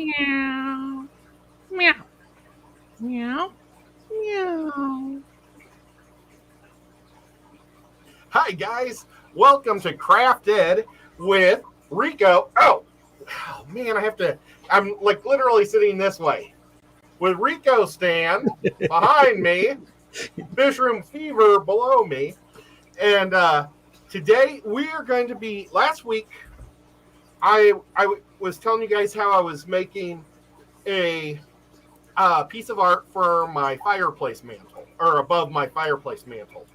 Meow. Meow. Meow. Meow. Hi, guys. Welcome to Craft Ed with Rico. Oh, man, I'm like literally sitting this way with Rico Stan behind me, Fishroom Fever below me. And today we are going to be, last week, I was telling you guys how I was making a piece of art for my fireplace mantle, or above my fireplace mantle.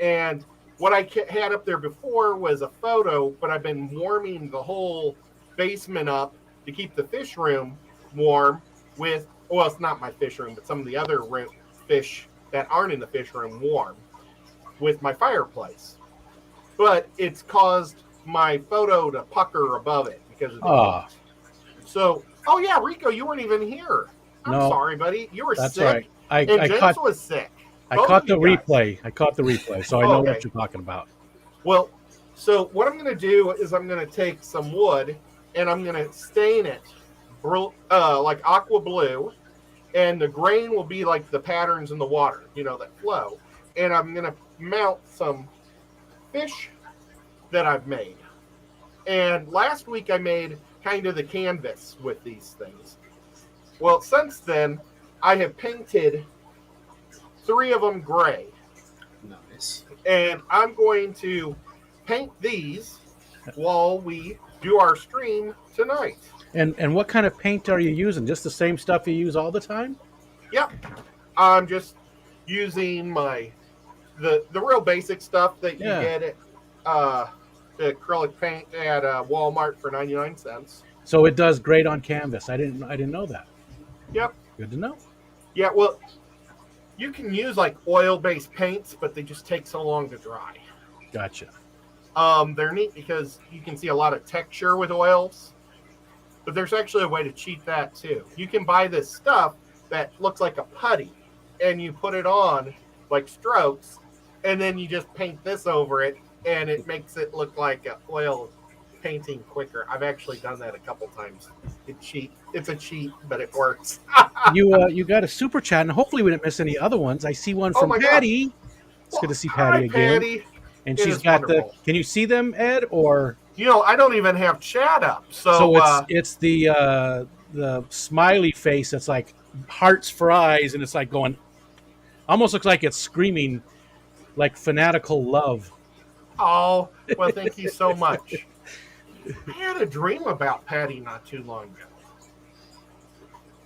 And what I had up there before was a photo, but I've been warming the whole basement up to keep the fish room warm with, well, it's not my fish room, but some of the other fish that aren't in the fish room warm with my fireplace. But it's caused my photo to pucker above it because of the heat. So, oh yeah, Rico, you weren't even here. I'm sorry, buddy. You were sick. Right. And James was sick. I caught the replay, so I know what you're talking about. Well, so what I'm going to do is I'm going to take some wood and I'm going to stain it like aqua blue, and the grain will be like the patterns in the water, that flow. And I'm going to mount some fish that I've made. And last week I made kind of the canvas with these things. Well, since then, I have painted 3 of them gray. Nice. And I'm going to paint these while we do our stream tonight. And what kind of paint are you using? Just the same stuff you use all the time? Yep. I'm just using the real basic stuff that you get at the acrylic paint at Walmart for 99 cents. So it does great on canvas. I didn't know that. Yep. Good to know. Yeah, well, you can use like oil-based paints, but they just take so long to dry. Gotcha. They're neat because you can see a lot of texture with oils, but there's actually a way to cheat that too. You can buy this stuff that looks like a putty, and you put it on like strokes, and then you just paint this over it, and it makes it look like an oil painting quicker. I've actually done that a couple times. It's a cheat, but it works. You got a super chat, and hopefully we didn't miss any other ones. I see one from Patty. God. It's good to see Patty again. Patty. And she's got wonderful. Can you see them, Ed? Or I don't even have chat up. So it's the smiley face that's like hearts for eyes, and it's like going, almost looks like it's screaming like fanatical love. Oh, well, thank you so much. I had a dream about Patty not too long ago.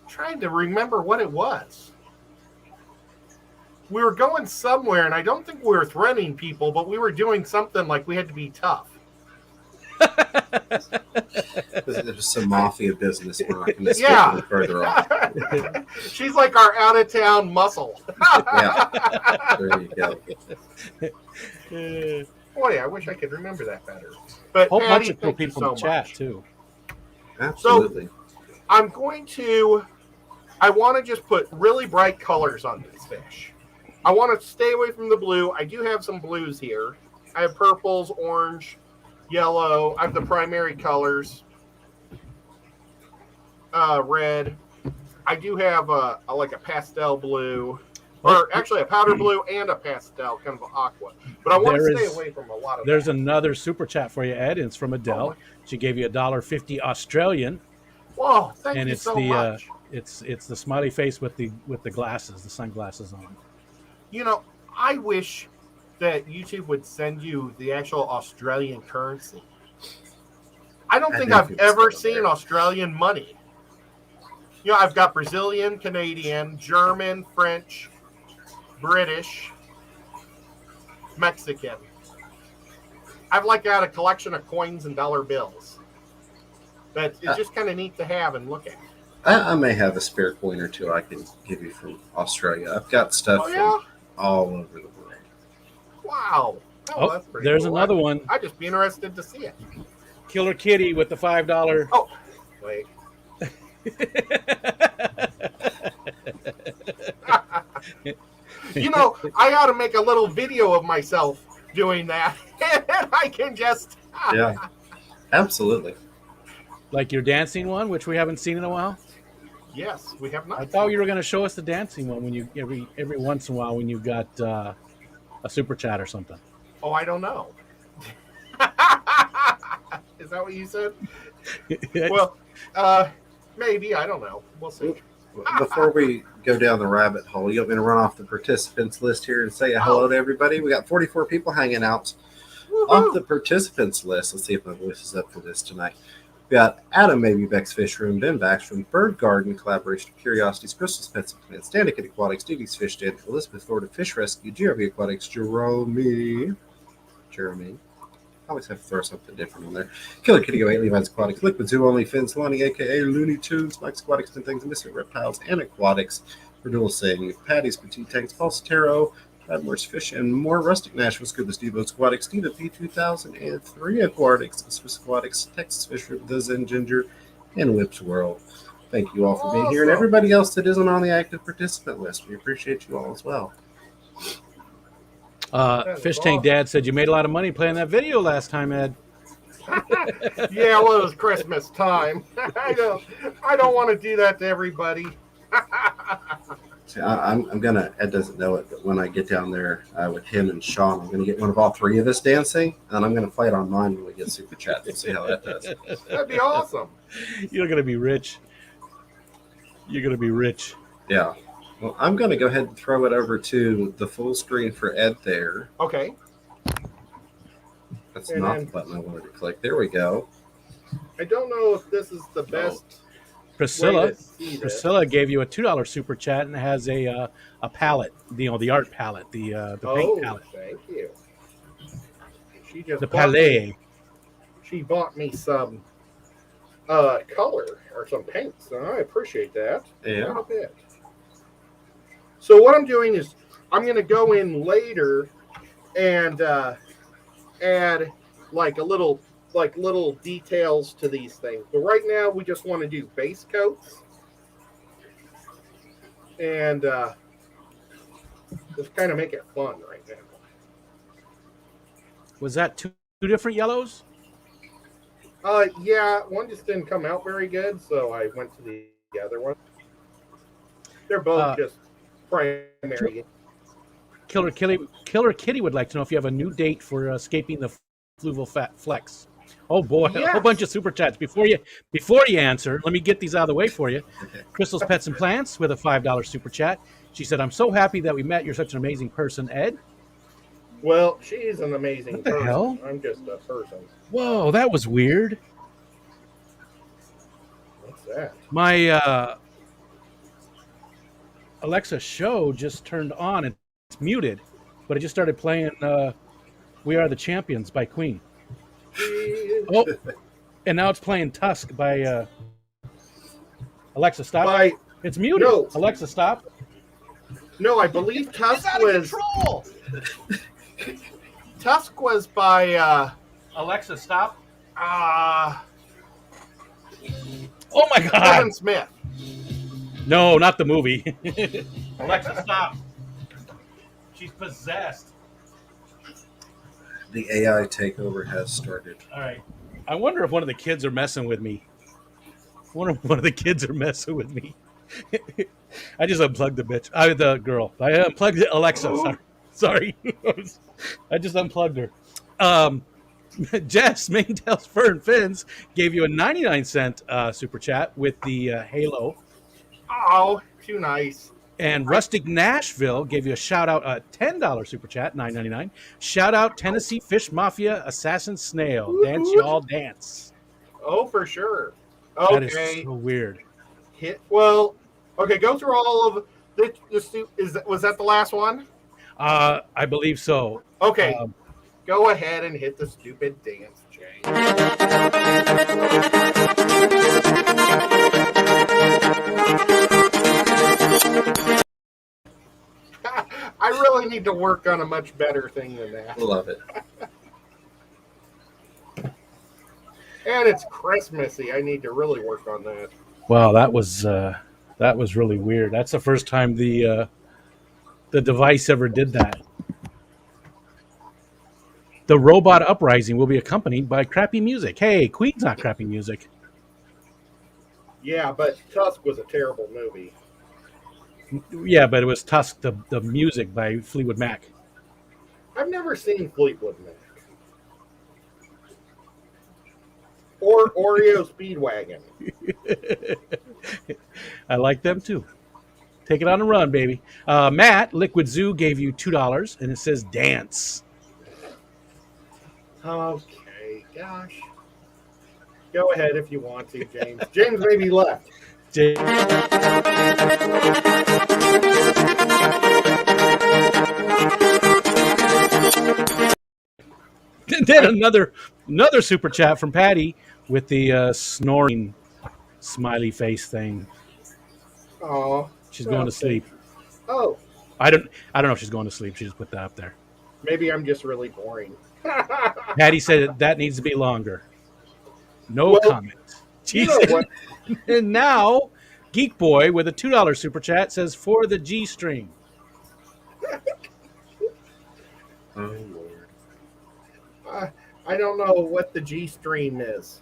I'm trying to remember what it was. We were going somewhere, and I don't think we were threatening people, but we were doing something like we had to be tough. There's some mafia business. We're not going to speak further off. She's like our out-of-town muscle. Yeah, there you go. Boy, I wish I could remember that better. But a whole bunch of thank people you in the chat too. Absolutely. So I want to just put really bright colors on these fish. I want to stay away from the blue. I do have some blues here. I have purples, orange, yellow. I have the primary colors. Red. I do have a pastel blue. Or actually a powder blue and a pastel, kind of aqua. But I want to stay away from a lot of There's another super chat for you, Ed. It's from Adele. She gave you $1.50 Australian. Whoa, thank you so much. It's the smiley face with the glasses, the sunglasses on. I wish that YouTube would send you the actual Australian currency. I don't think I've ever seen Australian money. I've got Brazilian, Canadian, German, French, British, Mexican. I've got a collection of coins and dollar bills. That it's just kind of neat to have and look at. I may have a spare coin or two I can give you from Australia. I've got stuff from all over the world. Wow. That's pretty there's cool. another one. I'd just be interested to see it. Killer Kitty with the $5. Oh, wait. I ought to make a little video of myself doing that, and I can just yeah, absolutely. Like your dancing one, which we haven't seen in a while. Yes, we have not. I thought you were going to show us the dancing one when you every once in a while when you got a super chat or something. Oh, I don't know. Is that what you said? Well, maybe. I don't know. We'll see. Before we go down the rabbit hole, you want me to run off the participants list here and say hello to everybody? We got 44 people hanging out. Woo-hoo. Off the participants list, let's see if my voice is up for this tonight. We got Adam Maybe Beck's Fish Room, Ben Backstrom, Bird Garden, Collaboration of Curiosities, Crystal's Pets and Plants, Danica Aquatics, Doody's Fish Den, Elizabeth Florida Fish Rescue, GRB Aquatics, Jeremy. I always have to throw something different on there. Killer Kitty 08, Levi's Aquatics, Liquid Zoo Only, Fins, Lonnie, aka Looney Tunes, Mike's Aquatics and Things, Missing Reptiles, and Aquatics, Verdul Sing, Patty's Petite Tanks, Paul Sotero, Radmore's Fish, and more. Rustic Nashville, Scuba Stevo's Aquatics, Dina P2003 Aquatics, Swiss Aquatics, Texas Fish Room, The Zen Ginger, and Whips World. Thank you all for being here, and everybody else that isn't on the active participant list. We appreciate you all as well. Fish Tank Dad said you made a lot of money playing that video last time, Ed. Yeah, well, it was Christmas time. I don't want to do that to everybody. See, I'm gonna. Ed doesn't know it, but when I get down there with him and Sean, I'm gonna get one of all three of us dancing, and I'm gonna play it on mine when we get super chat. We'll see how that does. That'd be awesome. You're gonna be rich. You're gonna be rich. Yeah. Well, I'm gonna go ahead and throw it over to the full screen for Ed there. Okay. That's not the button I wanted to click. There we go. I don't know if this is the best. Priscilla gave you a $2 super chat and it has a palette, the art palette, the paint palette. Thank you. She just the palette. She bought me some color or some paints, and I appreciate that. Yeah. Not a bit. So what I'm doing is I'm going to go in later and add like little details to these things. But right now we just want to do base coats and just kind of make it fun right now. Was that two different yellows? Yeah, one just didn't come out very good, so I went to the other one. They're both just primary. Killer Kitty would like to know if you have a new date for escaping the fluval flex. Oh boy, yes. A whole bunch of super chats. Before you answer, let me get these out of the way for you. Okay. Crystal's Pets and Plants with a $5 super chat. She said, "I'm so happy that we met. You're such an amazing person, Ed." Well, she's an amazing what the person. Hell? I'm just a person. Whoa, that was weird. What's that? My Alexa show just turned on and it's muted, but it just started playing "We Are the Champions" by Queen. Oh, and now it's playing "Tusk" by Alexa. Stop! It's muted. No. Alexa, stop. No, I believe Tusk was. Tusk was by. Alexa, stop. Oh my God! Kevin Smith. No, not the movie. Alexa, stop. She's possessed. The AI takeover has started. All right. I wonder if one of the kids are messing with me. I wonder if one of the kids are messing with me. I just unplugged the bitch. The girl. I unplugged Alexa. Sorry. I just unplugged her. Jess, Maintails, Fur, and Fins gave you a 99-cent super chat with the halo. Oh, too nice. And Rustic Nashville gave you a shout-out, a $10 super chat, $9.99. Shout-out Tennessee Fish Mafia Assassin Snail. Woo-hoo. Dance, y'all, dance. Oh, for sure. Okay. That is so weird. Okay, go through all of this. Was that the last one? I believe so. Okay. Go ahead and hit the stupid dance, Jay. I really need to work on a much better thing than that. Love it. And it's Christmassy. I need to really work on that. Wow, that was really weird. That's the first time the device ever did that. The robot uprising will be accompanied by crappy music. Hey, Queen's not crappy music. Yeah, but Tusk was a terrible movie. Yeah, but it was Tusk, the music by Fleetwood Mac. I've never seen Fleetwood Mac or Oreo Speedwagon. I like them too. Take it on a run, baby. Matt, Liquid Zoo gave you $2, and it says dance. Okay, gosh. Go ahead if you want to, James. James maybe left. J- then another super chat from Patty with the snoring smiley face thing. Oh, She's going to sleep. Oh, I don't know if she's going to sleep. She just put that up there. maybe I'm just really boring. Patty said that needs to be longer. No Well, comment. You know what? And now, Geek Boy with a $2 super chat says for the G string. Oh Lord. I don't know what the G stream is.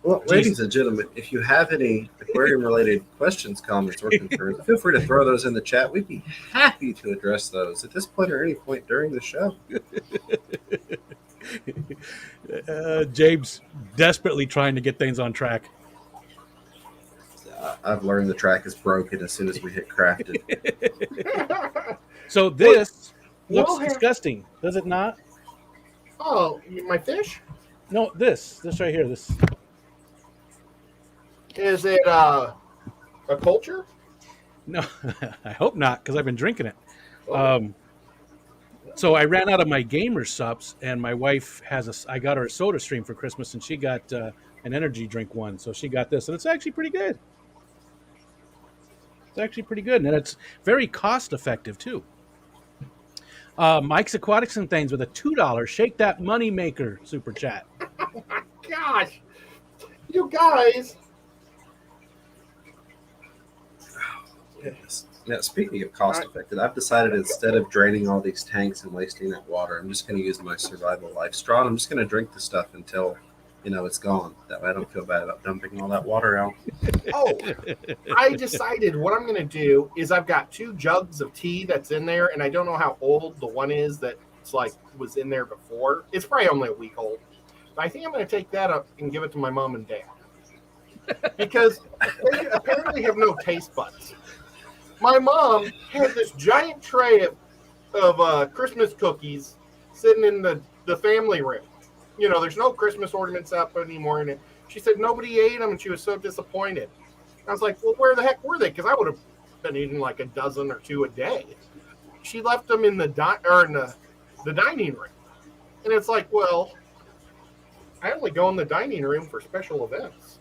Well, ladies and gentlemen, if you have any aquarium-related questions, comments, or concerns, feel free to throw those in the chat. We'd be happy to address those at this point or any point during the show. James desperately trying to get things on track. I've learned the track is broken as soon as we hit crafted. So this looks we'll have- disgusting, does it not? Oh, my fish? No, this right here. This Is it a culture? no, I hope not because I've been drinking it. Oh. So I ran out of my gamer subs, and my wife I got her a Soda Stream for Christmas, and she got an energy drink one. So she got this, and it's actually pretty good. It's actually pretty good, and it's very cost effective too. Mike's Aquatics and Things with a $2 Shake That Money Maker super chat. Oh my gosh. You guys. Yes. Now, speaking of cost effective, I've decided instead of draining all these tanks and wasting that water, I'm just going to use my survival life straw. And I'm just going to drink the stuff until, it's gone. That way I don't feel bad about dumping all that water out. Oh, I decided what I'm going to do is I've got 2 jugs of tea that's in there, and I don't know how old the one is that's was in there before. It's probably only a week old. But I think I'm going to take that up and give it to my mom and dad. Because they apparently have no taste buds. My mom had this giant tray of Christmas cookies sitting in the family room. There's no Christmas ornaments up anymore. And she said nobody ate them, and she was so disappointed. I was like, well, where the heck were they? Because I would have been eating like a dozen or 2 a day. She left them in the dining room. And it's like, well, I only go in the dining room for special events.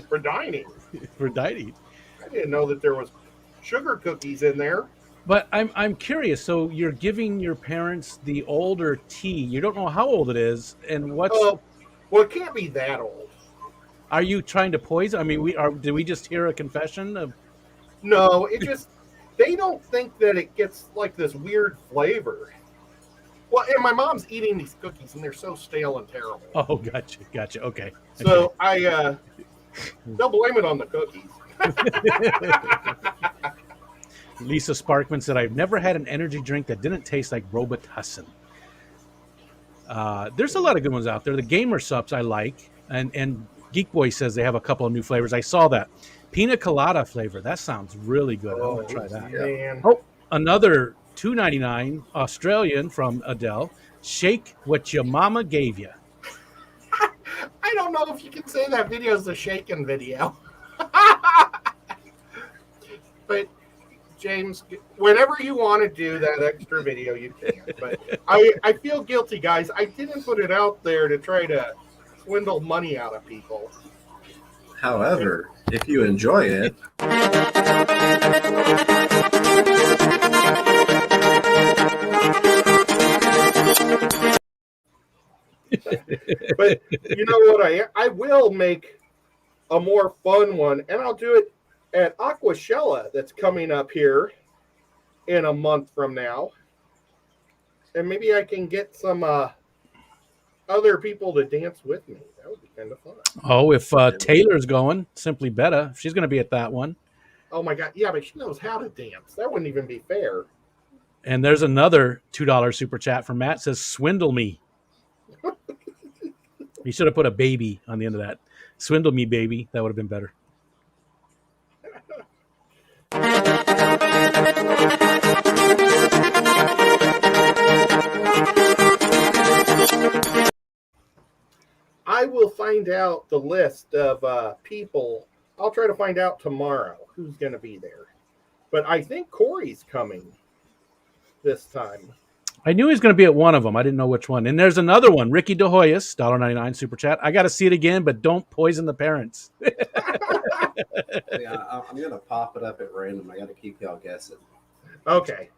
For dining. For dining. I didn't know that there was sugar cookies in there. But I'm curious. So you're giving your parents the older tea. You don't know how old it is, and what's. Well, it can't be that old. Are you trying to poison? I mean, did we just hear a confession of? No, they don't think that it gets like this weird flavor. Well, and my mom's eating these cookies, and they're so stale and terrible. Oh, gotcha. Okay. So they'll blame it on the cookies. Lisa Sparkman said, I've never had an energy drink that didn't taste like Robitussin. There's a lot of good ones out there. The Gamer Sups I like, and Geek Boy says they have a couple of new flavors. I saw that. Pina Colada flavor. That sounds really good. I want to try that. Man. Oh, another $2.99 Australian from Adele. Shake what your mama gave you. I don't know if you can say that video is a shaken video. But James, whenever you want to do that extra video, you can. But I feel guilty, guys. I didn't put it out there to try to swindle money out of people. However, if you enjoy it, but you know what? I will make a more fun one, and I'll do it at Aquashella that's coming up here in a month from now. And maybe I can get some other people to dance with me. That would be kind of fun. Oh, if Taylor's going, Simply Better, she's going to be at that one. Oh my God. Yeah, but she knows how to dance. That wouldn't even be fair. And there's another $2 super chat from Matt, says, swindle me. He should have put a baby on the end of that. Swindle me, baby. That would have been better. I will find out the list of people. I'll try to find out tomorrow who's going to be there. But I think Corey's coming this time. I knew he was going to be at one of them. I didn't know which one. And there's another one, Ricky DeHoyas, $1.99 super chat. I got to see it again, but don't poison the parents. Yeah, I'm going to pop it up at random. I got to keep y'all guessing. Okay,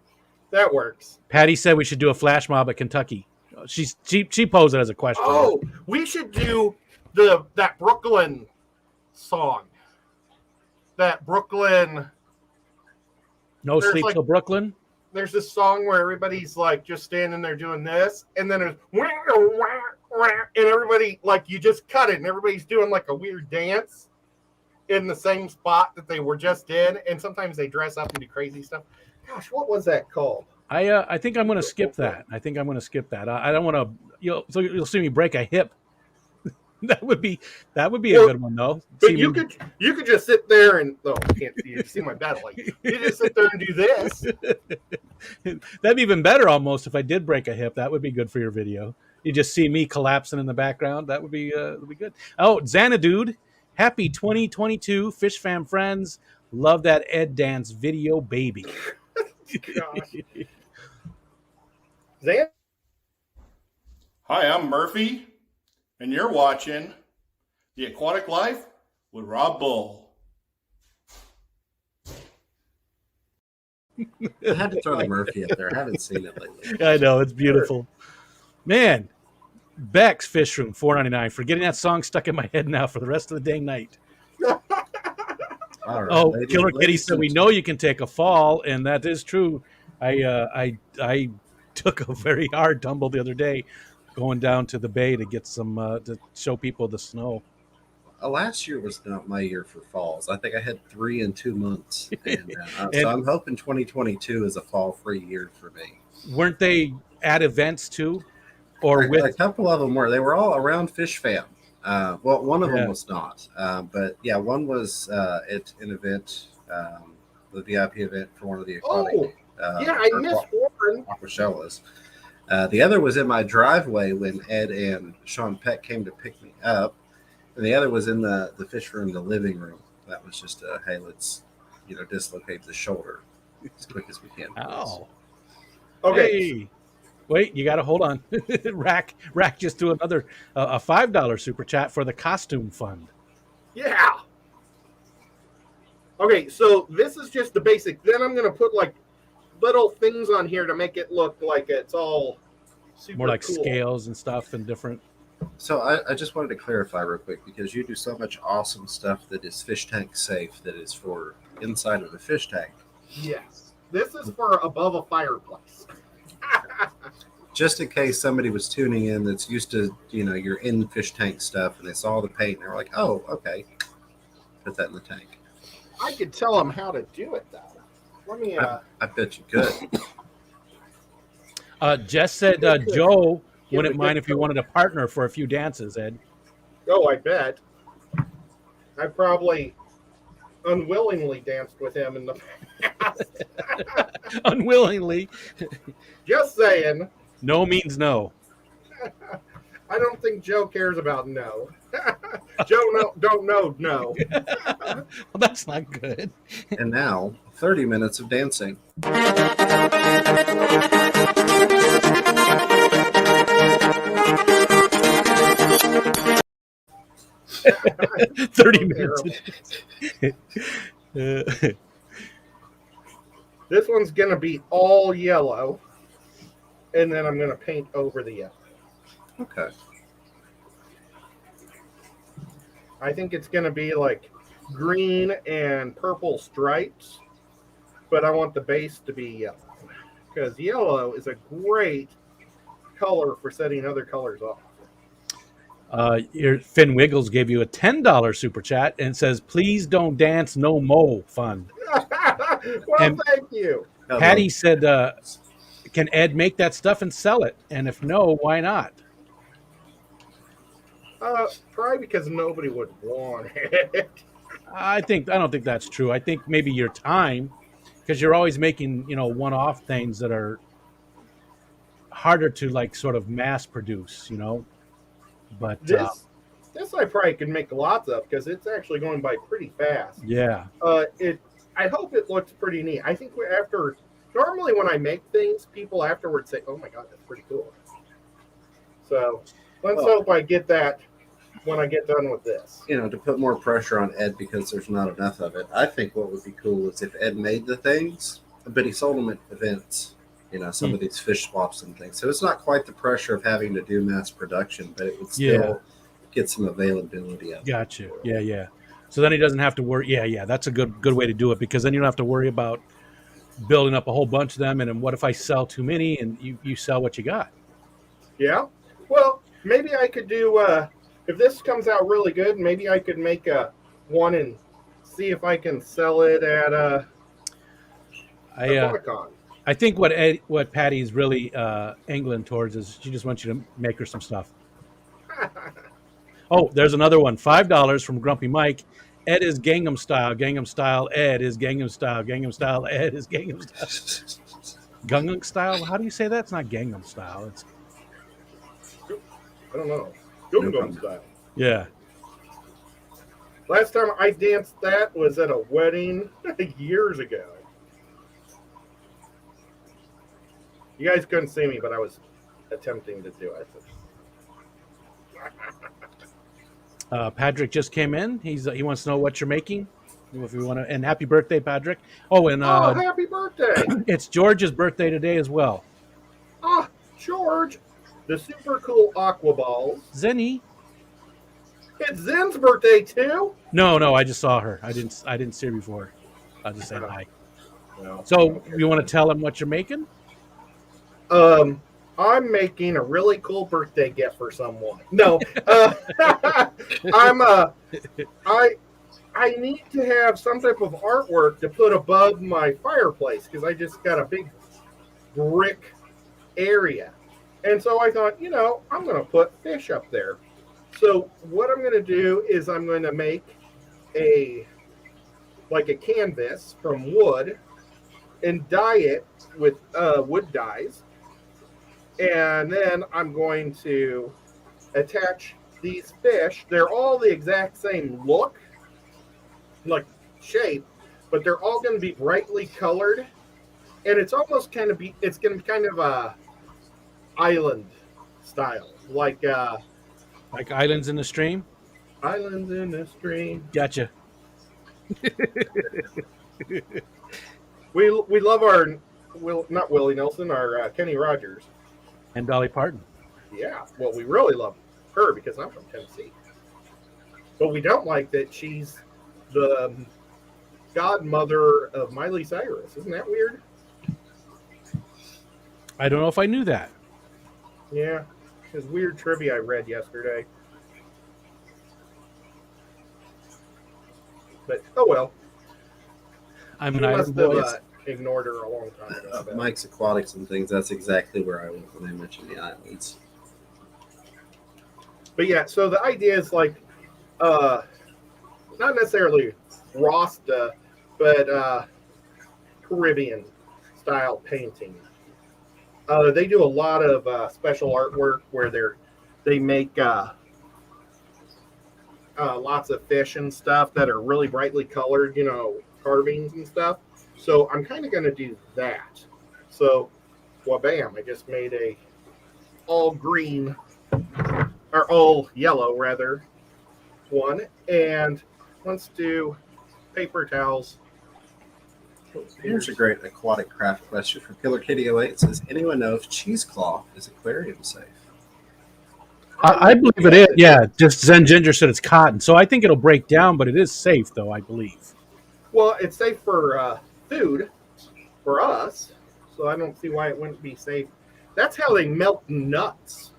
that works. Patty said we should do a flash mob at Kentucky. She posed it as a question. Oh, we should do that Brooklyn song. That Brooklyn. No Sleep Till Brooklyn. There's this song where everybody's like just standing there doing this, and then there's and everybody like you just cut it, and everybody's doing like a weird dance in the same spot that they were just in, and sometimes they dress up and do crazy stuff. Gosh, what was that called? I think I'm going to skip that. I don't want to. You'll see me break a hip. That would be a good one though. But you could just sit there and I can't see you. See my belly. You just sit there and do this. That'd be even better almost if I did break a hip. That would be good for your video. You just see me collapsing in the background. That would be good. Oh, Xanadude, happy 2022 Fish Fam friends. Love that Ed dance video, baby. Gosh. Zan? Hi, I'm Murphy, and you're watching The Aquatic Life with Rob Bull. I had to throw the Murphy up there. I haven't seen it lately. I know, it's beautiful. Man, Beck's Fish Room, $4.99. For getting that song stuck in my head now for the rest of the dang night. All right, Oh, ladies, Killer Kitty ladies said, we know you can take a fall, and that is true. I took a very hard tumble the other day going down to the bay to get some to show people the snow. Last year was not my year for falls. I think I had 3 in 2 months, and so I'm hoping 2022 is a fall-free year for me. Weren't they at events too, or with a couple of them were? They were all around Fish Fam. Well, one of them was not, but yeah, one was at an event, the VIP event for one of the aquatic. I missed one. Aquashellas. The other was in my driveway when Ed and Sean Peck came to pick me up. And the other was in the fish room, the living room. That was just hey, let's dislocate the shoulder as quick as we can. Oh, okay. Hey. Wait, you got to hold on. Rack just do another a $5 super chat for the costume fund. Yeah. Okay, so this is just the basic. Then I'm going to put like little things on here to make it look like it's all super more like cool. Scales and stuff and different. So I just wanted to clarify real quick, because you do so much awesome stuff that is fish tank safe, that is for inside of the fish tank. Yes. This is for above a fireplace. Just in case somebody was tuning in that's used to, your in fish tank stuff, and they saw the paint and they were like, oh, okay, put that in the tank. I could tell them how to do it, though. Let me. I bet you could. Jess said Joe wouldn't mind if you wanted a partner for a few dances, Ed. Oh, I bet. I probably unwillingly danced with him in the past. Unwillingly. Just saying. No means no. I don't think Joe cares about no. Joe don't know no. Well, that's not good. And now, 30 minutes of dancing. 30 minutes. This one's going to be all yellow, and then I'm going to paint over the yellow. Okay. I think it's going to be like green and purple stripes, but I want the base to be yellow, because yellow is a great color for setting other colors off. Your Finn Wiggles gave you a $10 super chat and says, "Please don't dance no mo fund." Well, And thank you. Patty said, "Can Ed make that stuff and sell it? And if no, why not?" Probably because nobody would want it. I don't think that's true. I think maybe your time, because you're always making one-off things that are harder to like sort of mass produce. But This I probably could make lots of because it's actually going by pretty fast. yeah, I hope it looks pretty neat. I think normally when I make things, people afterwards say, "Oh my god, that's pretty cool." So let's hope I get that when I get done with this. To put more pressure on Ed because there's not enough of it. I think what would be cool is if Ed made the things, but he sold them at events. Some of these fish swaps and things. So it's not quite the pressure of having to do mass production, but it would still get some availability of it. Gotcha. Yeah. So then he doesn't have to worry. Yeah. That's a good way to do it, because then you don't have to worry about building up a whole bunch of them. And then what if I sell too many and you sell what you got? Yeah. Well, maybe I could do, if this comes out really good, maybe I could make one and see if I can sell it at Aquacon. I think what Patty's really angling towards is she just wants you to make her some stuff. Oh, there's another one. $5 from Grumpy Mike. Ed is Gangnam Style. Gangnam Style. Ed is Gangnam Style. Gangnam Style. Ed is Gangnam Style. Gangnam Style? How do you say that? It's not Gangnam Style. It's I don't know. Gangnam Style. Yeah. Last time I danced that was at a wedding years ago. You guys couldn't see me, but I was attempting to do it. Patrick just came in. He wants to know what you're making. If you want to, and happy birthday, Patrick. Oh, and happy birthday! It's George's birthday today as well. George, the super cool aqua balls. Zenny. It's Zen's birthday too. No, I just saw her. I didn't see her before. I just said hi. No. So you want to tell him what you're making? I'm making a really cool birthday gift for someone. No, I need to have some type of artwork to put above my fireplace because I just got a big brick area. And so I thought, I'm going to put fish up there. So what I'm going to do is I'm going to make a canvas from wood and dye it with wood dyes. And then I'm going to attach these fish. They're all the exact same look, like shape, but they're all going to be brightly colored. And it's almost going to be kind of a island style, like Islands in the Stream. Islands in the Stream. Gotcha. We love not Willie Nelson, our Kenny Rogers. And Dolly Parton. Yeah, well, we really love her because I'm from Tennessee. But we don't like that she's the godmother of Miley Cyrus. Isn't that weird? I don't know if I knew that. Yeah, it's weird trivia I read yesterday. But, oh well. I'm She an must island boy. have ignored her a long time ago. Mike's Aquatics and things, that's exactly where I went when I mentioned the islands. But yeah, so the idea is like, not necessarily Rasta, but Caribbean style painting. They do a lot of special artwork where they make lots of fish and stuff that are really brightly colored, carvings and stuff. So I'm kind of going to do that. So, well, bam, I just made a all green, or all yellow, rather, one. And let's do paper towels. Here's a great aquatic craft question from Killer Kitty 08. It says, anyone know if cheesecloth is aquarium safe? I believe it is. Yeah, just Zen Ginger said it's cotton. So I think it'll break down, but it is safe, though, I believe. Well, it's safe for food for us, so I don't see why it wouldn't be safe. That's how they melt nuts.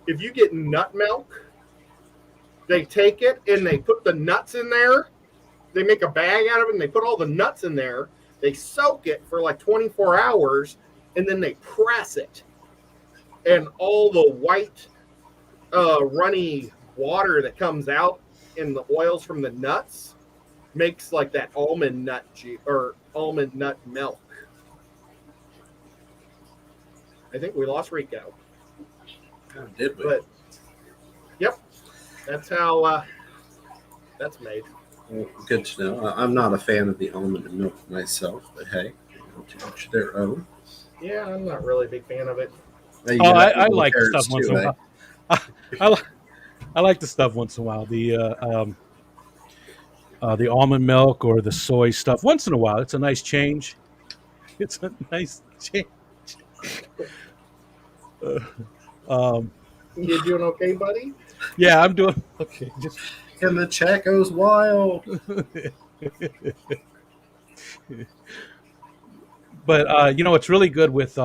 if you get nut milk, they take it and they put the nuts in there. They make a bag out of it and they put all the nuts in there. They soak it for like 24 hours and then they press it. And all the white, runny water that comes out in the oils from the nuts makes like that almond nut juice or almond nut milk. I think we lost Rico. Oh, did we? But, yep, that's how that's made. Well, good to know. I'm not a fan of the almond milk myself, but hey, to each their own. Yeah, I'm not really a big fan of it. I like the stuff once in a while. I like the stuff once in a while. The almond milk or the soy stuff. Once in a while, it's a nice change. It's a nice change. You doing okay, buddy? Yeah, I'm doing okay. Just And the chat goes wild. But it's really good with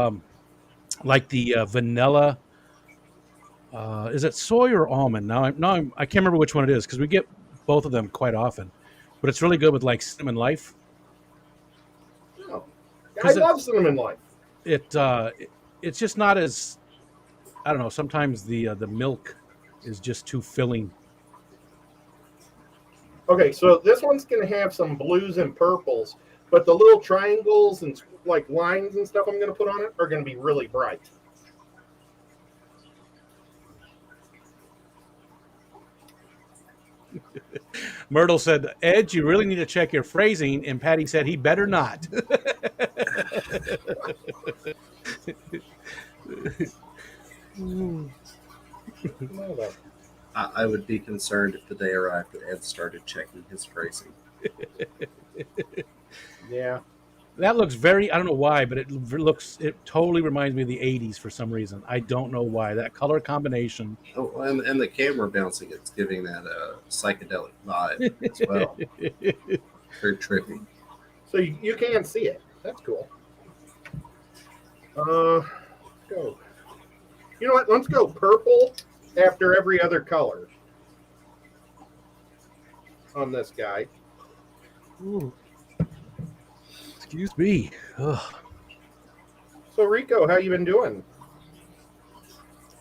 like the vanilla. Is it soy or almond? I can't remember which one it is because we get both of them quite often. But it's really good with like cinnamon life. Oh, I love cinnamon life. It's just not as, I don't know. Sometimes the milk is just too filling. Okay, so this one's going to have some blues and purples, but the little triangles and like lines and stuff I'm going to put on it are going to be really bright. Myrtle said, Ed, you really need to check your phrasing. And Patty said he better not. I would be concerned if the day arrived that Ed started checking his phrasing. Yeah. That looks very, I don't know why, but it totally reminds me of the 80s for some reason. I don't know why. That color combination. Oh, and the camera bouncing, it's giving that psychedelic vibe as well. Very trippy. So you can see it. That's cool. Go. You know what? Let's go purple after every other color on this guy. Ooh. Excuse me. Ugh. So Rico, how you been doing?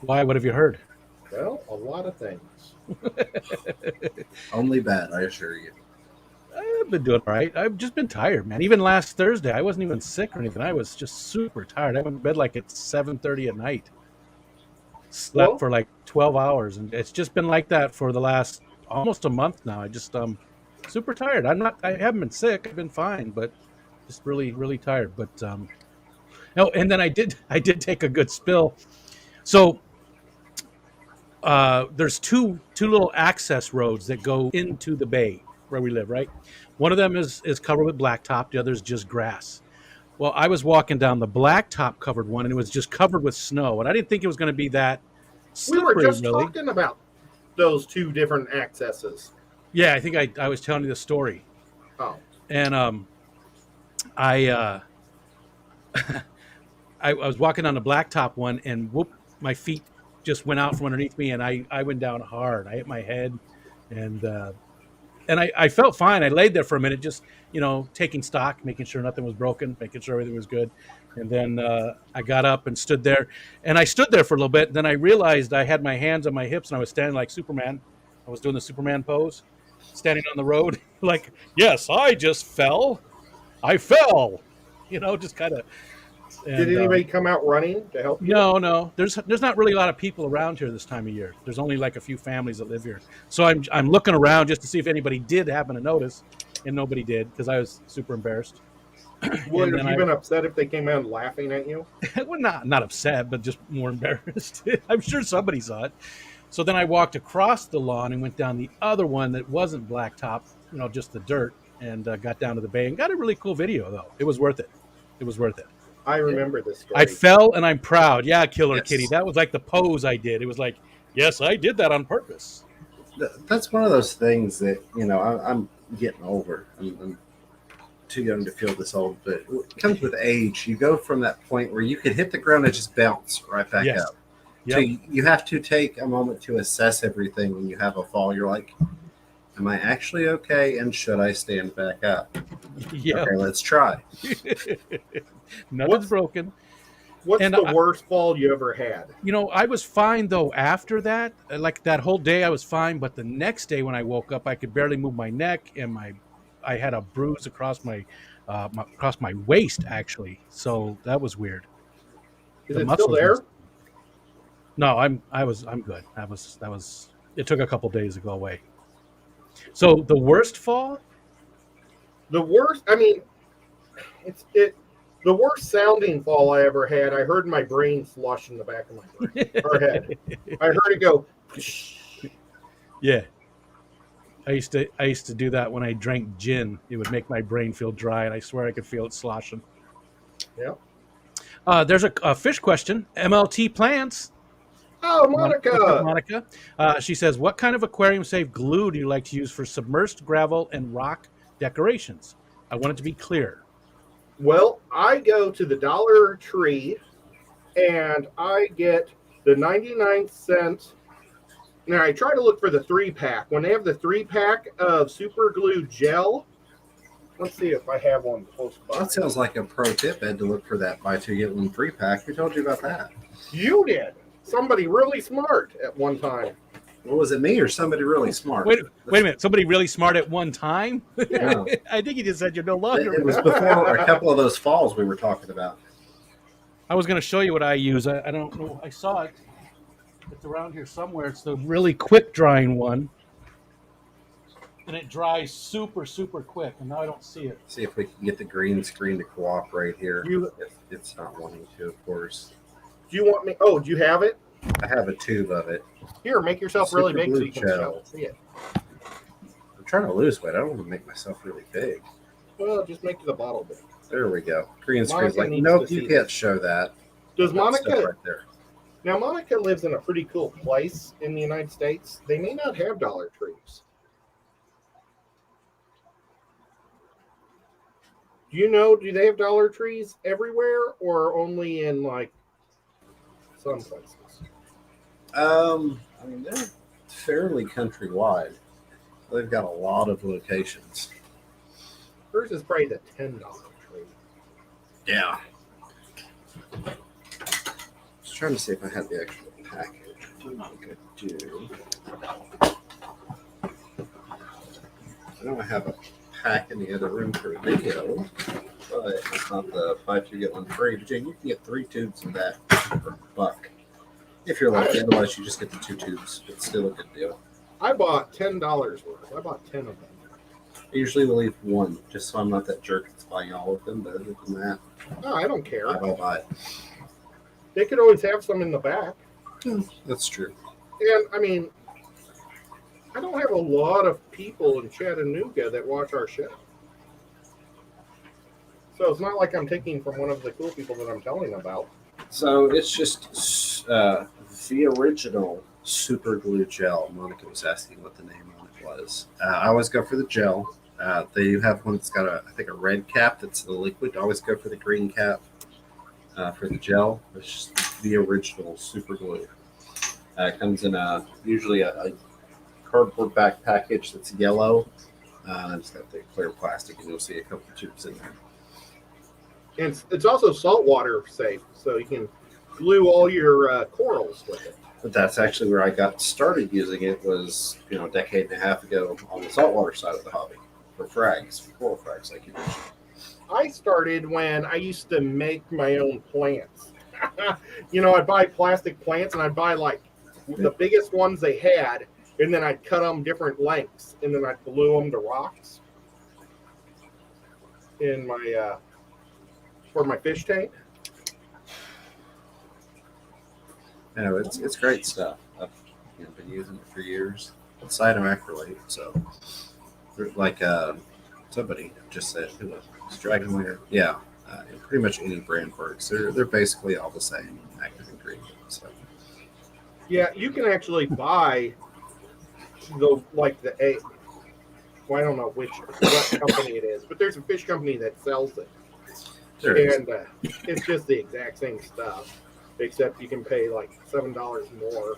Why? What have you heard? Well, a lot of things. Only bad, I assure you. I've been doing all right. I've just been tired, man. Even last Thursday, I wasn't even sick or anything. I was just super tired. I went to bed like at 7:30 at night. Slept for like 12 hours, and it's just been like that for the last almost a month now. I just super tired. I haven't been sick. I've been fine, but just really, really tired. But no, and then I did take a good spill. So there's two little access roads that go into the bay where we live, right? One of them is covered with blacktop. The other is just grass. Well, I was walking down the blacktop covered one, and it was just covered with snow. And I didn't think it was going to be that slippery, We were just really. talking about those two different accesses. Yeah, I think I was telling you the story. Oh. And I was walking on the blacktop one, and whoop, my feet just went out from underneath me, and I went down hard. I hit my head, and I felt fine. I laid there for a minute, just taking stock, making sure nothing was broken, making sure everything was good. And then I got up and stood there, and I stood there for a little bit. Then I realized I had my hands on my hips, and I was standing like Superman. I was doing the Superman pose, standing on the road, like, yes, I just fell. I fell, just kind of. Did anybody come out running to help you? No. There's not really a lot of people around here this time of year. There's only like a few families that live here. So I'm looking around just to see if anybody did happen to notice, and nobody did because I was super embarrassed. Would have you been upset if they came out laughing at you? Well, not upset, but just more embarrassed. I'm sure somebody saw it. So then I walked across the lawn and went down the other one that wasn't blacktop, just the dirt, and got down to the bay and got a really cool video, though. It was worth it. It was worth it. I remember this story. I fell, and I'm proud. Yeah, Killer Yes. Kitty. That was like the pose I did. It was like, yes, I did that on purpose. That's one of those things that, I'm getting older. I'm too young to feel this old, but it comes with age. You go from that point where you could hit the ground and just bounce right back Yes. up. So Yep. you have to take a moment to assess everything when you have a fall. You're like, am I actually okay? And should I stand back up? Yep. Okay, let's try. Nothing's What's broken. what's And the worst fall you ever had? I was fine though after that. Like that whole day, I was fine. But the next day when I woke up, I could barely move my neck, and I had a bruise across across my waist actually. So that was weird. Is The it still muscles must. there? No, I'm good. That was. It took a couple days to go away. So the worst fall. The worst. I mean, it. The worst sounding fall I ever had. I heard my brain flush in the back of my brain or head. I heard it go. Yeah. I used to do that when I drank gin. It would make my brain feel dry, and I swear I could feel it sloshing. Yeah. There's a fish question. MLT plants. Oh, What's up, Monica. Monica? She says, "What kind of aquarium-safe glue do you like to use for submersed gravel and rock decorations?" I want it to be clear. Well, I go to the Dollar Tree and I get the 99 cent. Now, I try to look for the 3-pack. When they have the 3-pack of super glue gel, let's see if I have one close by. That sounds like a pro tip, Ed, to look for that buy two get one free pack. Who told you about that? You did. Somebody really smart at one time. Well, was it me or somebody really smart? Wait a minute. Somebody really smart at one time? No. I think you just said you're no longer. It was before a couple of those falls we were talking about. I was going to show you what I use. I don't know. I saw it. It's around here somewhere. It's the really quick drying one. And it dries super, super quick. And now I don't see it. See if we can get the green screen to cooperate here. You- If it's not wanting to, of course. Do you want me? Oh, do you have it? I have a tube of it. Here, make yourself really Super big so glue you can gel. see it. I'm trying to lose weight. I don't want to make myself really big. Well, just make the bottle big. There we go. Green screen's Monica like, needs nope, to you see can't this. show that. Does That stuff Monica? right there. Now, Monica lives in a pretty cool place in the United States. They may not have Dollar Trees. Do you know, do they have Dollar Trees everywhere or only in like some places? I mean, they're fairly countrywide. They've got a lot of locations. Hers is probably the $10 tree. Yeah. Just trying to see if I have the actual package. I think I do. I know I have a pack in the other room for video, but it's not the buy two get one free. But Jane, you can get 3 tubes of that for $1. If you're lucky, otherwise you just get the 2 tubes. It's still a good deal. I bought $10 worth. I bought 10 of them. I usually will leave one, just so I'm not that jerk that's buying all of them. But other than that, No, I don't care. I'll buy it. They could always have some in the back. That's true. And I mean, I don't have a lot of people in Chattanooga that watch our show. So it's not like I'm taking from one of the cool people that I'm telling about. So it's just the original super glue gel. Monica was asking what the name on it was. I always go for the gel. They have one that's got I think a red cap that's the liquid. I always go for the green cap for the gel. It's just the original super glue. It comes in usually a cardboard back package that's yellow. It's got the clear plastic, and you'll see a couple of tubes in there. And it's also saltwater safe, so you can glue all your corals with it. But that's actually where I got started using it. Was a decade and a half ago on the saltwater side of the hobby for frags, for coral frags, like you mentioned. I started when I used to make my own plants. I'd buy plastic plants, and I'd buy like the biggest ones they had, and then I'd cut them different lengths, and then I'd glue them to rocks in my for my fish tank. It's great stuff. I've been using it for years. It's cyanoacrylate, so like somebody just said, who was it? Dragonware? Yeah, pretty much any brand works. They're basically all the same active ingredient. So Yeah, you can actually buy I don't know what company it is, but there's a fish company that sells it, there it is. and it's just the exact same stuff. except you can pay like $7 more.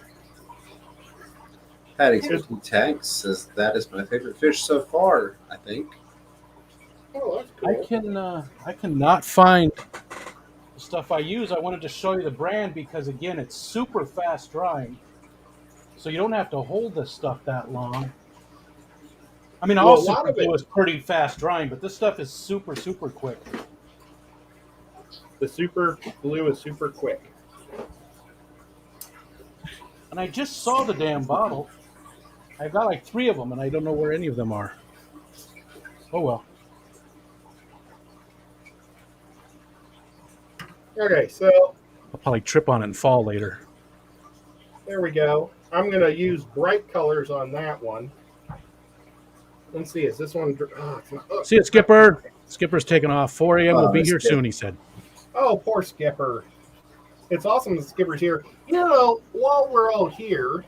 Patty 50 Tanks says that is my favorite fish so far, I think. Oh, that's cool. I cannot find the stuff I use. I wanted to show you the brand because again, it's super fast drying, so you don't have to hold this stuff that long. I mean, all Well, a lot super of it- glue is pretty fast drying, but this stuff is super quick. The super glue is super quick. And I just saw the damn bottle. I've got like 3 of them, and I don't know where any of them are. Oh well. Okay, so I'll probably trip on it and fall later. there we go. I'm going to use bright colors on that one. Let's see, is this one... Oh, it's not, oh. See it, Skipper. Skipper's taking off. 4 a.m. We'll be here Skip. soon, he said. Oh, poor Skipper. It's awesome the Skipper's here. You know, while we're all here,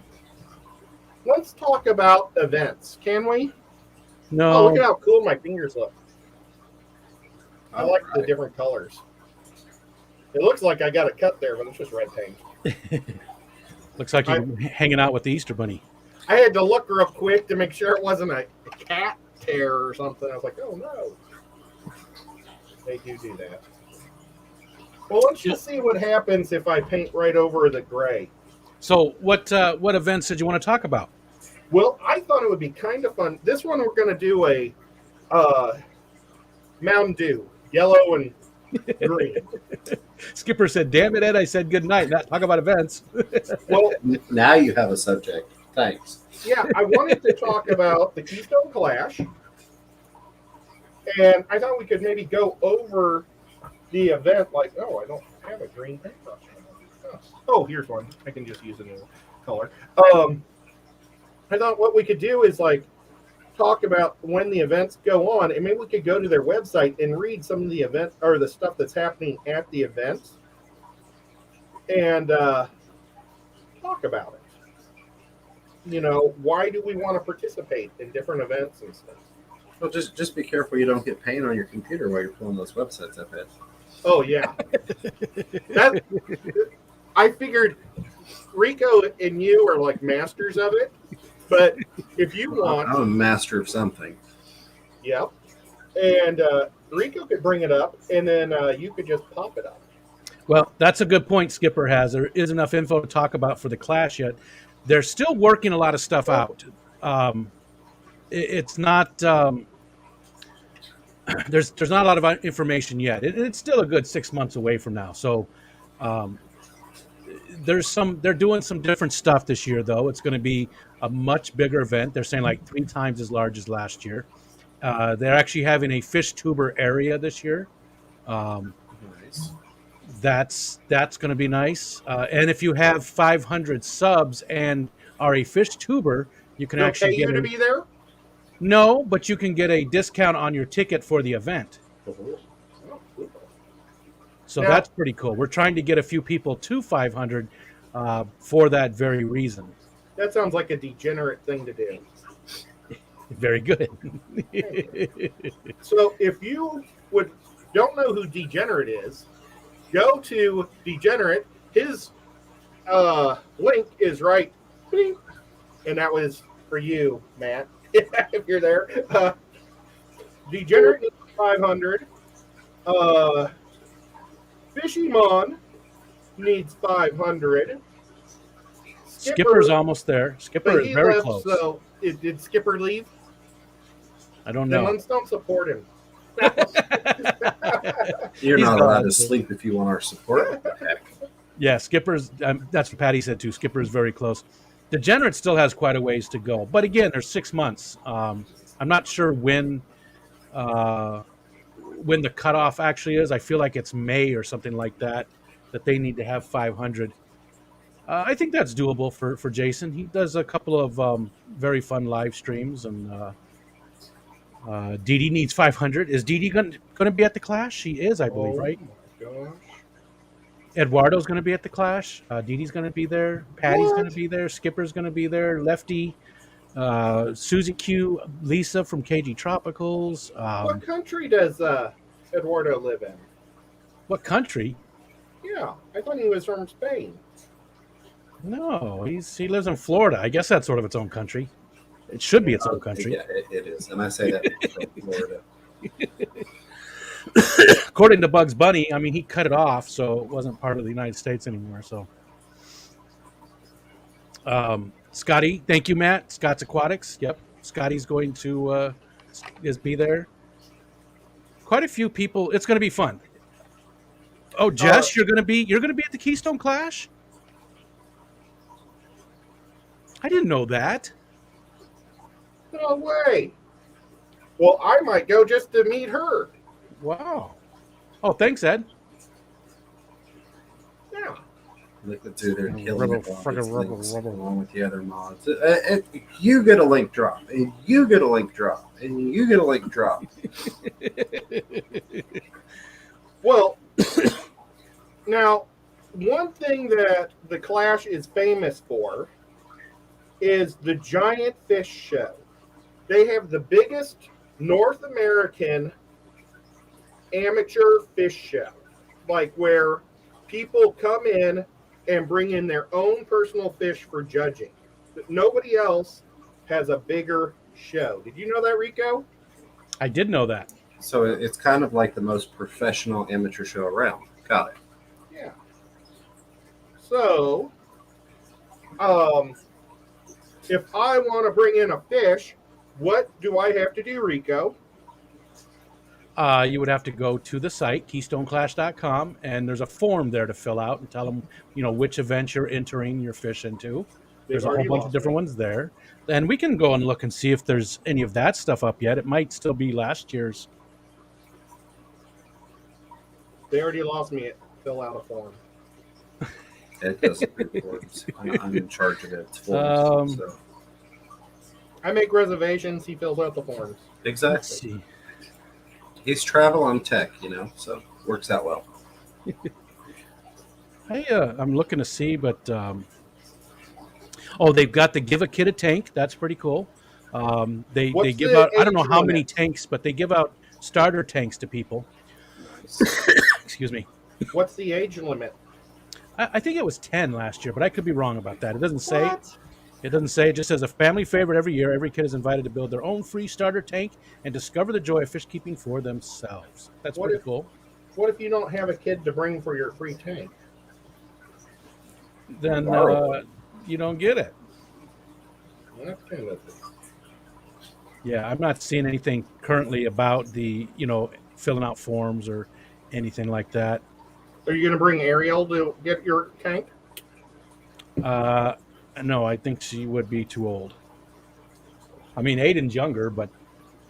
let's talk about events, can we? No. Oh, look at how cool my fingers look. I like the Alright. different colors. It looks like I got a cut there, but it's just red paint. Looks like you're hanging out with the Easter Bunny. I had to look real quick to make sure it wasn't a cat tear or something. I was like, oh no. They do that. Well, let's just see what happens if I paint right over the gray. So what events did you want to talk about? Well, I thought it would be kind of fun. This one we're going to do a Mountain Dew, yellow and green. Skipper said, damn it, Ed, I said good night, not talk about events. Well, Now you have a subject. Thanks. yeah, I wanted to talk about the Keystone Clash. And I thought we could maybe go over the event like, oh, I don't have a green paintbrush. Oh, here's one. I can just use a new color. I thought what we could do is like talk about when the events go on, and maybe we could go to their website and read some of the event or the stuff that's happening at the events and talk about it. You know, why do we want to participate in different events and stuff? Well, just be careful you don't get paint on your computer while you're pulling those websites up, Ed. Oh yeah. I figured Rico and you are like masters of it, but if you want, I'm a master of something. yeah, and Rico could bring it up, and then you could just pop it up. Well, that's a good point Skipper has. There isn't enough info to talk about for the Clash yet. They're still working a lot of stuff out. It's not there's not a lot of information yet. It's still a good 6 months away from now. So they're doing some different stuff this year, though. It's going to be a much bigger event. They're saying like 3 times as large as last year. They're actually having a fish tuber area this year. Nice. That's going to be nice. And if you have 500 subs and are a fish tuber, you can They'll actually pay you get to be there. no, but you can get a discount on your ticket for the event. Oh, cool. So Now- that's pretty cool. We're trying to get a few people to 500 for that very reason. That sounds like a degenerate thing to do. Very good. So if you don't know who Degenerate is, go to Degenerate. His link is right, bing, and that was for you, Matt. If you're there, Degenerate needs 500. Fishymon needs 500. Skipper's almost there. Skipper but is he very left, close. So did Skipper leave? I don't Then know. let's don't support him. You're He's not gone. allowed to sleep if you want our support. What the heck? Yeah, Skipper's. That's what Patty said too. Skipper's very close. Degenerate still has quite a ways to go, but again, there's 6 months. I'm not sure when the cutoff actually is. I feel like it's May or something like that they need to have 500. I think that's doable for Jason. He does a couple of very fun live streams, and Dee Dee needs 500. Is Dee Dee going to be at the Clash? She is, I believe, right? My gosh. Eduardo's going to be at the Clash. Dee Dee's going to be there. Patty's What? going to be there. Skipper's going to be there. Lefty, Susie Q, Lisa from KG Tropicals. What country does Eduardo live in? What country? Yeah, I thought he was from Spain. No, he lives in Florida. I guess that's sort of its own country. It should be its own country. Yeah, it is. And I say that from Florida. According to Bugs Bunny, I mean, he cut it off, so it wasn't part of the United States anymore. So, Scotty, thank you, Matt. Scott's Aquatics. Yep, Scotty's going to be there. Quite a few people. It's going to be fun. Oh, Jess, you're going to be at the Keystone Clash. I didn't know that. No way. Well, I might go just to meet her. Wow. Oh, thanks, Ed. Yeah. Look at dude, they're killing Rubble, it rubble. along with the other mods. You get a link drop, and you get a link drop, and you get a link drop. Well, now, one thing that the Clash is famous for is the Giant Fish Show. They have the biggest North American amateur fish show, like where people come in and bring in their own personal fish for judging. But nobody else has a bigger show. Did you know that, Rico? I did know that. So it's kind of like the most professional amateur show around. Got it. Yeah. So, if I want to bring in a fish, what do I have to do, Rico? You would have to go to the site, keystoneclash.com, and there's a form there to fill out and tell them, which event you're entering your fish into. There's a whole bunch of different ones there. And we can go and look and see if there's any of that stuff up yet. It might still be last year's. They already lost me at fill out a form. Ed does forms. I'm in charge of it. It's forms. So. I make reservations. He fills out the forms. Exactly. Let's see. He's travel on tech, so works out well. I'm looking to see, but they've got the give a kid a tank. That's pretty cool. They give out, I don't know how many tanks, but they give out starter tanks to people. Excuse me. What's the age limit? I think it was 10 last year, but I could be wrong about that. It doesn't say. What? It doesn't say. It just says a family favorite every year. Every kid is invited to build their own free starter tank and discover the joy of fish keeping for themselves. That's pretty cool. What if you don't have a kid to bring for your free tank? Then you don't get it. That's kind of Yeah, I'm not seeing anything currently about the, filling out forms or anything like that. Are you going to bring Ariel to get your tank? No, I think she would be too old. I mean, Aiden's younger, but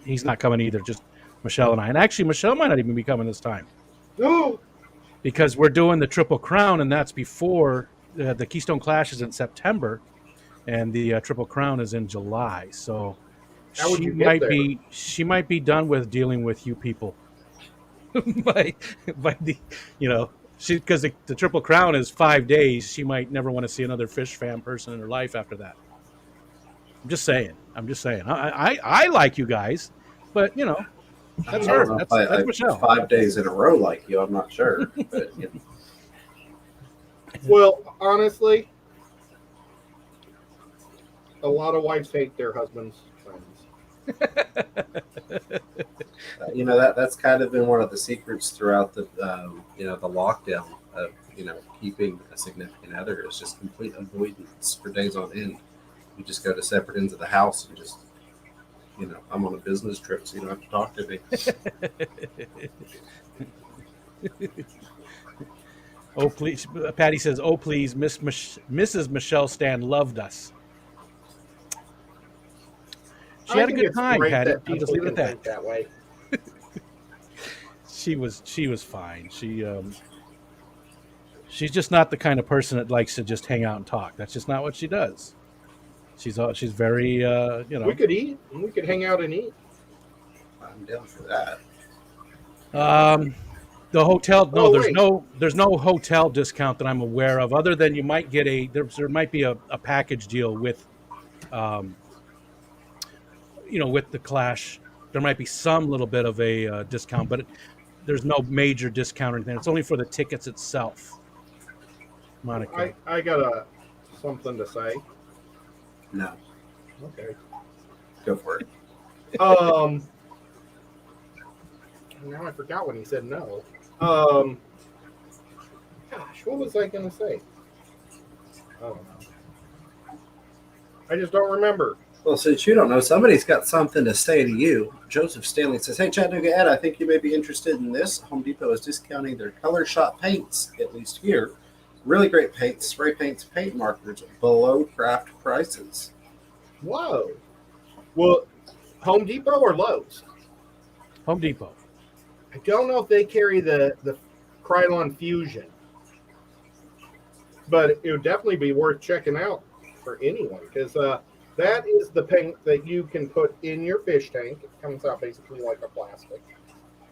he's not coming either. Just Michelle and I. And actually, Michelle might not even be coming this time. Oh, Because we're doing the Triple Crown, and that's before the Keystone Clash is in September, and the Triple Crown is in July. So How would you get there? She might be done with dealing with you people. by the because the Triple Crown is 5 days. She might never want to see another fish fan person in her life after that. I'm just saying. I like you guys, but that's her. That's Michelle. 5 days in a row like you, I'm not sure. But, Well, honestly, a lot of wives hate their husbands' friends. That's kind of been one of the secrets throughout the the lockdown of keeping a significant other is just complete avoidance for days on end. You just go to separate ends of the house and just I'm on a business trip, so you don't have to talk to me. Oh please, Patty says, "Oh please, Mrs. Michelle Stan loved us." She had a good time, Patty. I'll just leave it at that. Way. She was fine. She's just not the kind of person that likes to just hang out and talk. That's just not what she does. She's very We could eat. We could hang out and eat. I'm down for that. The hotel. No, there's no hotel discount that I'm aware of, other than you might get there might be a package deal with, with the Clash. There might be some little bit of a discount, but there's no major discount or anything. It's only for the tickets itself. Monica. I got something to say. No, Okay. go for it. Now I forgot when he said no. Gosh, what was I going to say? I don't know. I just don't remember. Well, since you don't know, somebody's got something to say to you. Joseph Stanley says, "Hey, Chattanooga Ed, I think you may be interested in this. Home Depot is discounting their color shot paints, at least here. Really great paints, spray paints, paint markers below craft prices." Whoa. Well, Home Depot or Lowe's? Home Depot. I don't know if they carry the Krylon Fusion, but it would definitely be worth checking out for anyone, because that is the paint that you can put in your fish tank. It comes out basically like a plastic,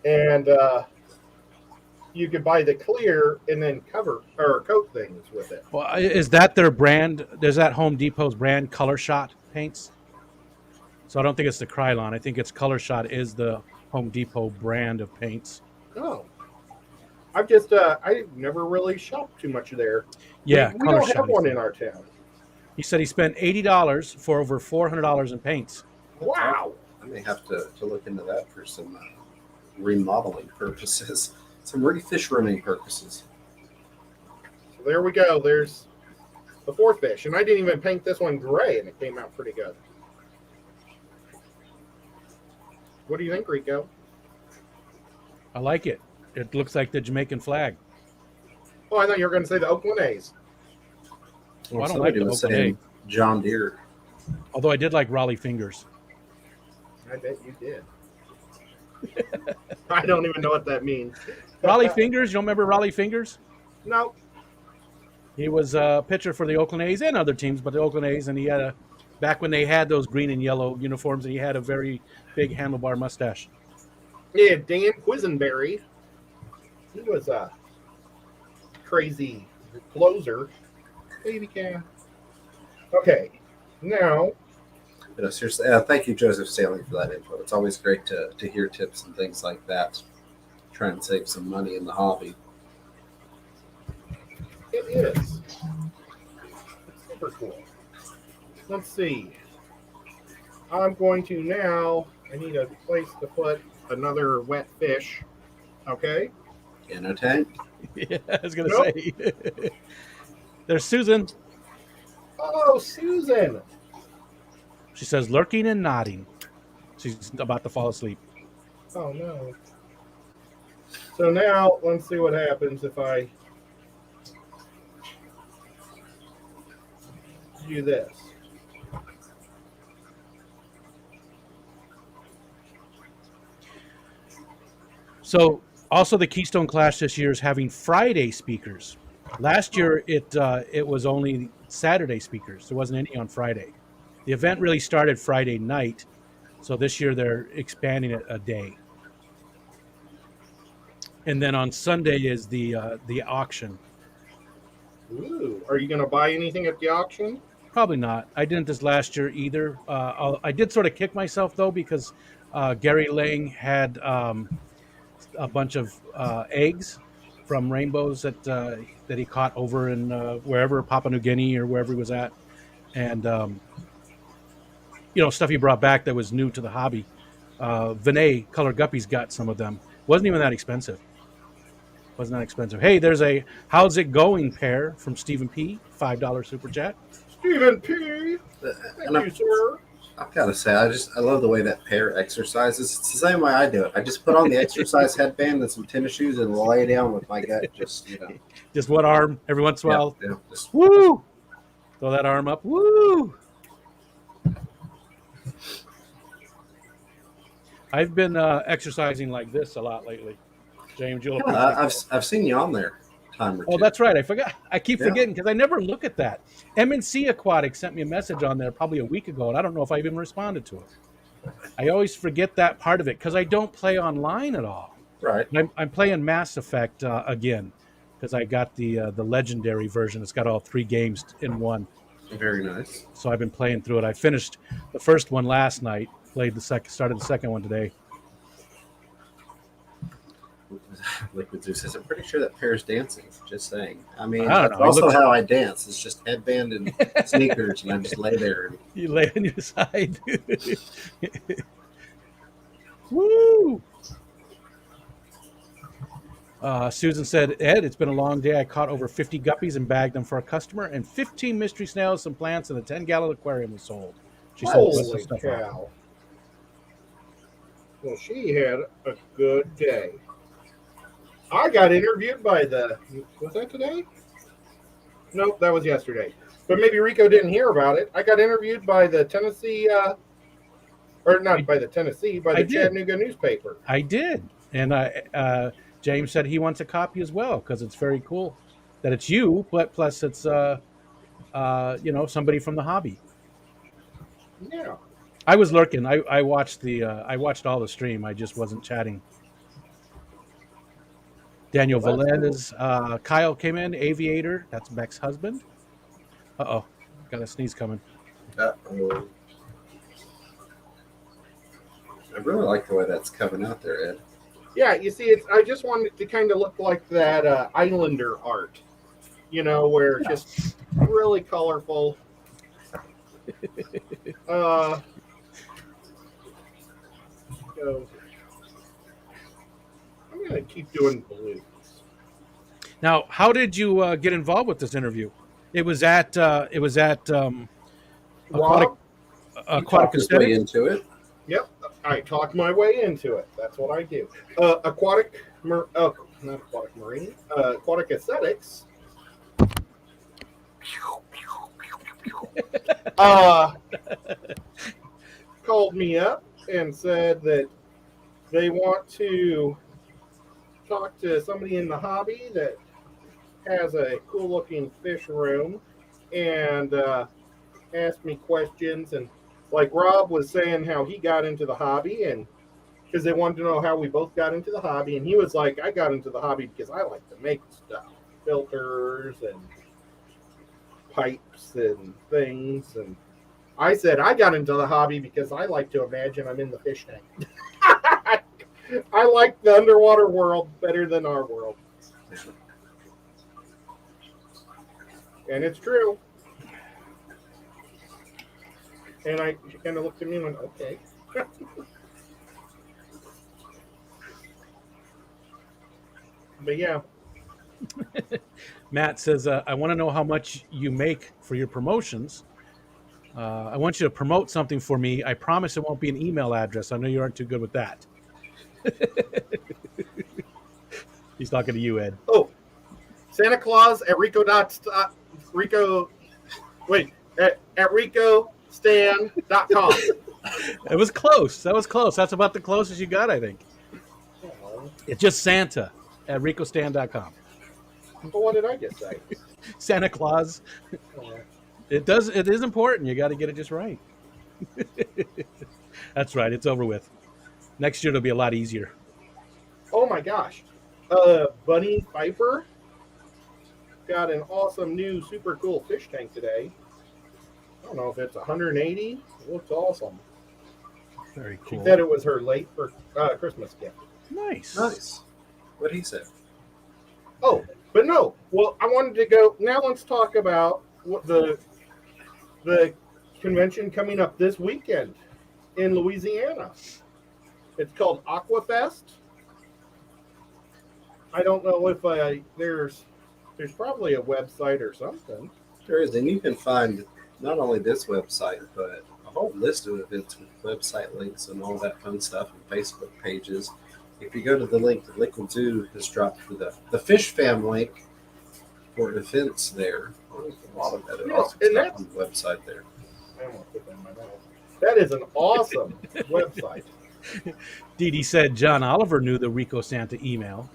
and you could buy the clear and then cover or coat things with it. Well, is that their brand? Is that Home Depot's brand, Color Shot paints? So I don't think it's the Krylon. I think it's Color Shot is the Home Depot brand of paints. Oh, I've just I never really shopped too much there. Yeah, we Color don't Shot. have one in our town. He said he spent $80 for over $400 in paints. Wow. I may have to look into that for some remodeling purposes, some refish running purposes. So there we go. There's the fourth fish, and I didn't even paint this one gray, and it came out pretty good. What do you think, Rico? I like it. It looks like the Jamaican flag. Oh, I thought you were going to say the Oakland A's. Well, I don't somebody like the was Oakland saying John Deere. Although I did like Raleigh Fingers. I bet you did. I don't even know what that means. Raleigh Fingers, you don't remember Raleigh Fingers? No. He was a pitcher for the Oakland A's and other teams, but the Oakland A's, and he had back when they had those green and yellow uniforms, and he had a very big handlebar mustache. Yeah, Dan Quisenberry. He was a crazy closer. Baby can. Okay, now. Seriously, thank you, Joseph Stanley, for that info. It's always great to hear tips and things like that. Try and save some money in the hobby. It is. It's super cool. Let's see. I'm going to now. I need a place to put another wet fish. Okay. In a tank. Yeah, I was going to say. There's Susan. Oh, Susan. She says, lurking and nodding. She's about to fall asleep. Oh, no. So now, let's see what happens if I do this. So, also the Keystone Clash this year is having Friday speakers. Last year, it was only Saturday speakers. There wasn't any on Friday. The event really started Friday night, so this year they're expanding it a day. And then on Sunday is the auction. Ooh, are you going to buy anything at the auction? Probably not. I didn't this last year either. I did sort of kick myself though, because Gary Lang had a bunch of eggs from rainbows that he caught over in wherever, Papua New Guinea or wherever he was at, and stuff he brought back that was new to the hobby. Vinay Color Guppies got some of them. Wasn't even that expensive. Wasn't that expensive. Hey, there's a how's it going pair from Stephen P. $5 super chat. Stephen P. Thank you, sir. I've got to say, I love the way that pair exercises. It's the same way I do it. I just put on the exercise headband and some tennis shoes and lay down with my gut. Just one arm every once in a while. Yeah, Woo! Throw that arm up. Woo! I've been exercising like this a lot lately. James, you'll appreciate I've seen you on there time or two. Oh, that's right. I forgot. I keep forgetting because I never look at that. MNC Aquatics sent me a message on there probably a week ago, and I don't know if I even responded to it. I always forget that part of it because I don't play online at all. Right. I'm playing Mass Effect again because I got the legendary version. It's got all 3 games in one. Very nice. So I've been playing through it. I finished the first one last night. Started the second one today. Liquid Zeus says, I'm pretty sure that pair's dancing. Just saying. I mean, I don't that's know. He also looks- how I dance. It's just headband and sneakers, and I just lay there. And You lay on your side. Woo! Susan said, Ed, it's been a long day. I caught over 50 guppies and bagged them for a customer, and 15 mystery snails, some plants, and a 10-gallon aquarium was sold. She said, "Put some Holy stuff cow. out." Well, she had a good day. I got interviewed by was that today? Nope, that was yesterday. But maybe Rico didn't hear about it. I got interviewed by the Tennessee, or not by the Tennessee, by the Chattanooga newspaper. I did. And James said he wants a copy as well because it's very cool that it's you, but plus it's, somebody from the hobby. Yeah. I was lurking. I watched I watched all the stream. I just wasn't chatting. Daniel Velez, Kyle came in, Aviator. That's Beck's husband. Uh-oh. Got a sneeze coming. I really like the way that's coming out there, Ed. Yeah, you see, I just wanted it to kind of look like that Islander art, where it's just really colorful. So I'm going to keep doing blues. Now, how did you get involved with this interview? It was at Aquatic His way Aesthetics. into it. Yep, I talk my way into it. That's what I do. Not Aquatic Marine, Aquatic Aesthetics. Called me up and said that they want to talk to somebody in the hobby that has a cool looking fish room and asked me questions. And like Rob was saying how he got into the hobby, and because they wanted to know how we both got into the hobby, and he was like, I got into the hobby because I like to make stuff, filters and pipes and things. And I said I got into the hobby because I like to imagine I'm in the fish tank. I like the underwater world better than our world. And it's true. And she kind of looked at me and went, okay. But yeah. Matt says, I want to know how much you make for your promotions. I want you to promote something for me. I promise it won't be an email address. I know you aren't too good with that. He's talking to you, Ed. Oh, Santa Claus at ricostan.com. It was close. That was close. That's about the closest you got, I think. It's just Santa at ricostan.com. But what did I just say? Santa Claus. It is important. You got to get it just right. That's right. It's over with. Next year it'll be a lot easier. Oh my gosh. Bunny Piper got an awesome new super cool fish tank today. I don't know if it's 180. It looks awesome. Very cool. She said it was her late for Christmas gift. Nice. What he said. Oh, but no. Well, I wanted to go. Now let's talk about what the convention coming up this weekend in Louisiana. It's called Aquafest. I don't know if there's probably a website or something. There is, and you can find not only this website, but a whole list of events with website links and all that fun stuff and Facebook pages. If you go to the link that Liquid Zoo has dropped for the Fish Fam link for events there, there's a lot of that awesome stuff on the website there. I don't want to put that in my mouth. That is an awesome website. Dee Dee said John Oliver knew the Rico Santa email.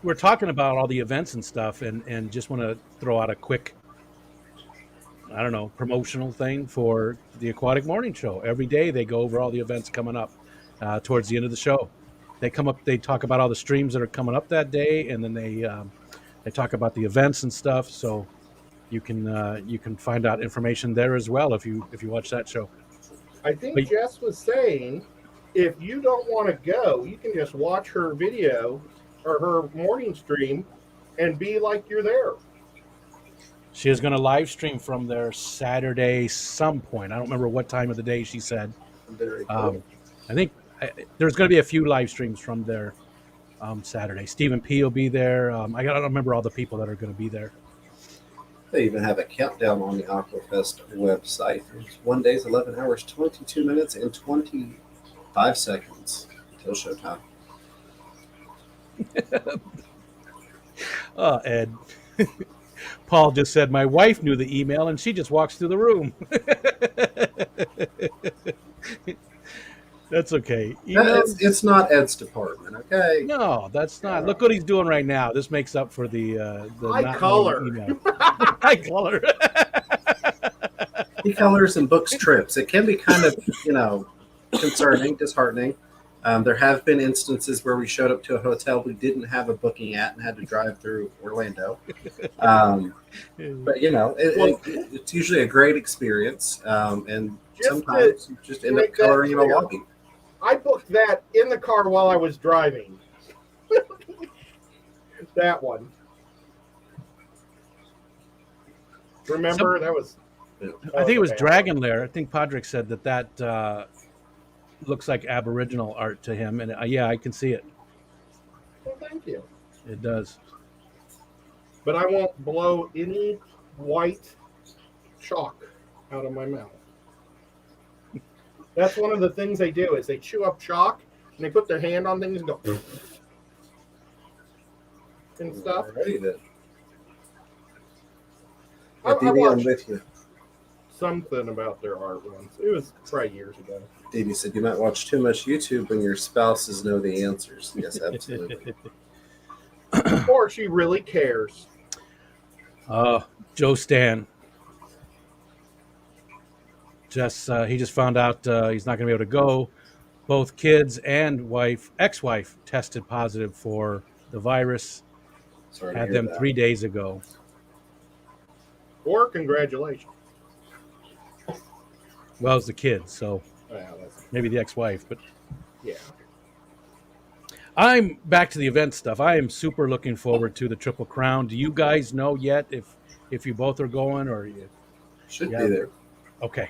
We're talking about all the events and stuff, and just want to throw out a quick, promotional thing for the Aquatic Morning Show. Every day they go over all the events coming up towards the end of the show. They talk about all the streams that are coming up that day, and then they talk about the events and stuff. So you can find out information there as well if you watch that show. I think Jess was saying if you don't want to go, you can just watch her video or her morning stream and be like you're there. She is going to live stream from there Saturday some point. I don't remember what time of the day she said. Very cool. I think there's going to be a few live streams from there Saturday. Stephen P will be there. I don't remember all the people that are going to be there. They even have a countdown on the Aquafest website. It's 1 day, 11 hours, 22 minutes, and 25 seconds until showtime. Ed. Paul just said, my wife knew the email and she just walks through the room. That's okay. It's not Ed's department, okay? No, that's not. Look what he's doing right now. This makes up for the High color. High color. He colors and books trips. It can be kind of, concerning, disheartening. There have been instances where we showed up to a hotel we didn't have a booking at and had to drive through Orlando. But, it's usually a great experience. And sometimes you just end up coloring in a lobby. I booked that in the car while I was driving. That one. Remember? That was... I think it was Dragon Lair. I think Podrick said that looks like Aboriginal art to him. And yeah, I can see it. Well, thank you. It does. But I won't blow any white chalk out of my mouth. That's one of the things they do is they chew up chalk and they put their hand on things and go and stuff. Alrighty then. I watched with you. something about their art once. It was probably years ago. Davey said you might watch too much YouTube when your spouses know the answers. Yes, absolutely. Or she really cares. Joe Stan. He just found out he's not going to be able to go. Both kids and ex-wife tested positive for the virus. Sorry to Had hear them that. 3 days ago. Or congratulations. Well, it's the kids, so That's, maybe the ex-wife. But yeah. I'm back to the event stuff. I am super looking forward to the Triple Crown. Do you guys know yet if you both are going or you? Should be there. Okay.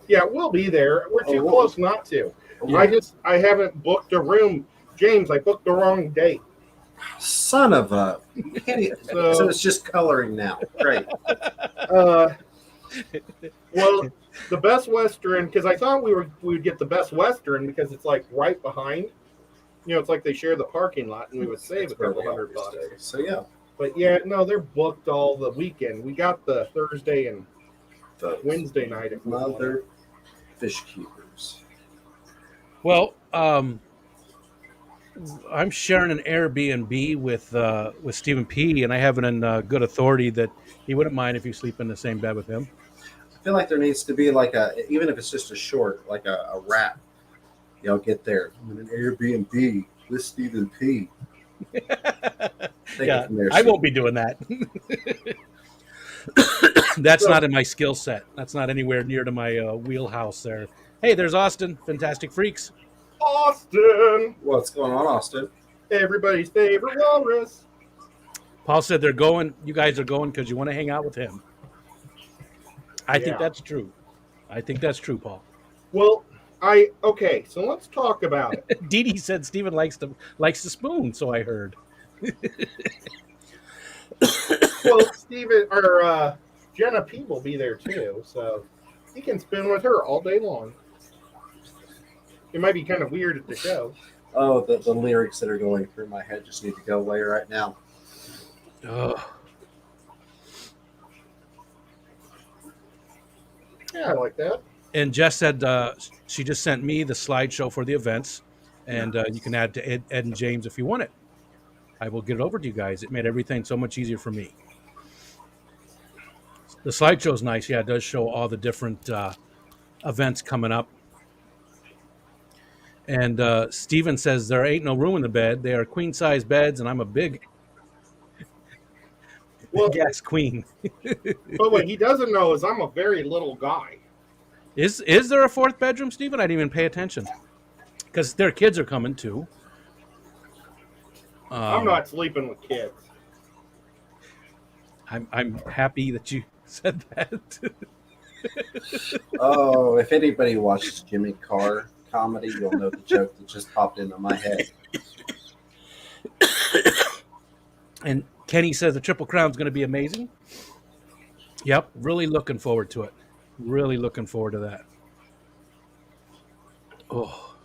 Yeah, we'll be there. We're too close not to. Yeah. I haven't booked a room. James, I booked the wrong date. Son of a... So it's just coloring now. Great. Well, the Best Western, because I thought we would get the Best Western because it's like right behind. It's like they share the parking lot and we would save a couple $100. So yeah. But yeah, no, they're booked all the weekend. We got the Thursday and Wednesday night. If we want. Mother fish keepers. Well, I'm sharing an Airbnb with Stephen P, and I have it in good authority that he wouldn't mind if you sleep in the same bed with him. I feel like there needs to be even if it's just a short, like a wrap. Get there. I'm in an Airbnb with Stephen P. Yeah, I won't be doing that. That's not in my skill set. That's not anywhere near to my wheelhouse there. Hey, there's Austin. Fantastic Freaks. Austin! What's going on, Austin? Everybody's favorite walrus. Paul said they're going. You guys are going because you want to hang out with him. I think that's true. I think that's true, Paul. Well, okay, so let's talk about it. Dee Dee said Steven likes the spoon, so I heard. Well, Steven or Jenna P will be there too, so he can spin with her all day long. It might be kind of weird at the show. Oh, the lyrics that are going through my head just need to go away right now. Oh. Yeah, I like that. And Jess said she just sent me the slideshow for the events, and you can add to Ed and James if you want it. I will get it over to you guys. It made everything so much easier for me. The slideshow is nice. Yeah, it does show all the different events coming up. And Steven says there ain't no room in the bed. They are queen-size beds, and I'm a big ass queen. But what he doesn't know is I'm a very little guy. Is there a fourth bedroom, Steven? I didn't even pay attention. because their kids are coming too. I'm not sleeping with kids. I'm happy that you said that. Oh, if anybody watches Jimmy Carr comedy, you'll know the joke that just popped into my head. And Kenny says the Triple Crown's going to be amazing. Yep, really looking forward to it. Really looking forward to that. Oh.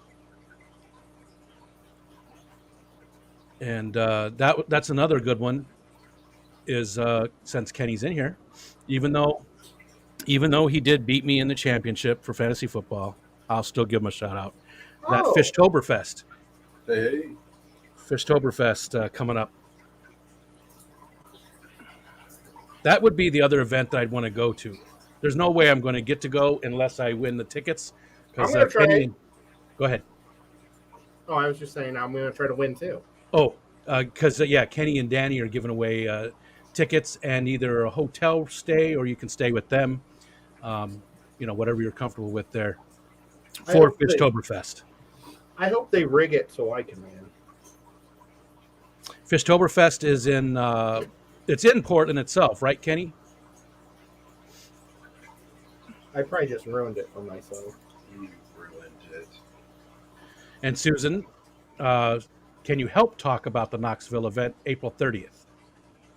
And that's another good one is since Kenny's in here, even though he did beat me in the championship for fantasy football, I'll still give him a shout out. That Oh. Fishtoberfest. Hey. Fishtoberfest coming up. That would be the other event that I'd want to go to. There's no way I'm going to get to go unless I win the tickets. I'm going to try. Go ahead. Oh, I was just saying I'm going to try to win too. Oh, because Kenny and Danny are giving away tickets and either a hotel stay or you can stay with them. Whatever you're comfortable with there for Fishtoberfest. I hope they rig it so I can win. Fishtoberfest is it's in Portland itself, right, Kenny? I probably just ruined it for myself. You ruined it. And Susan, can you help talk about the Knoxville event, April 30th?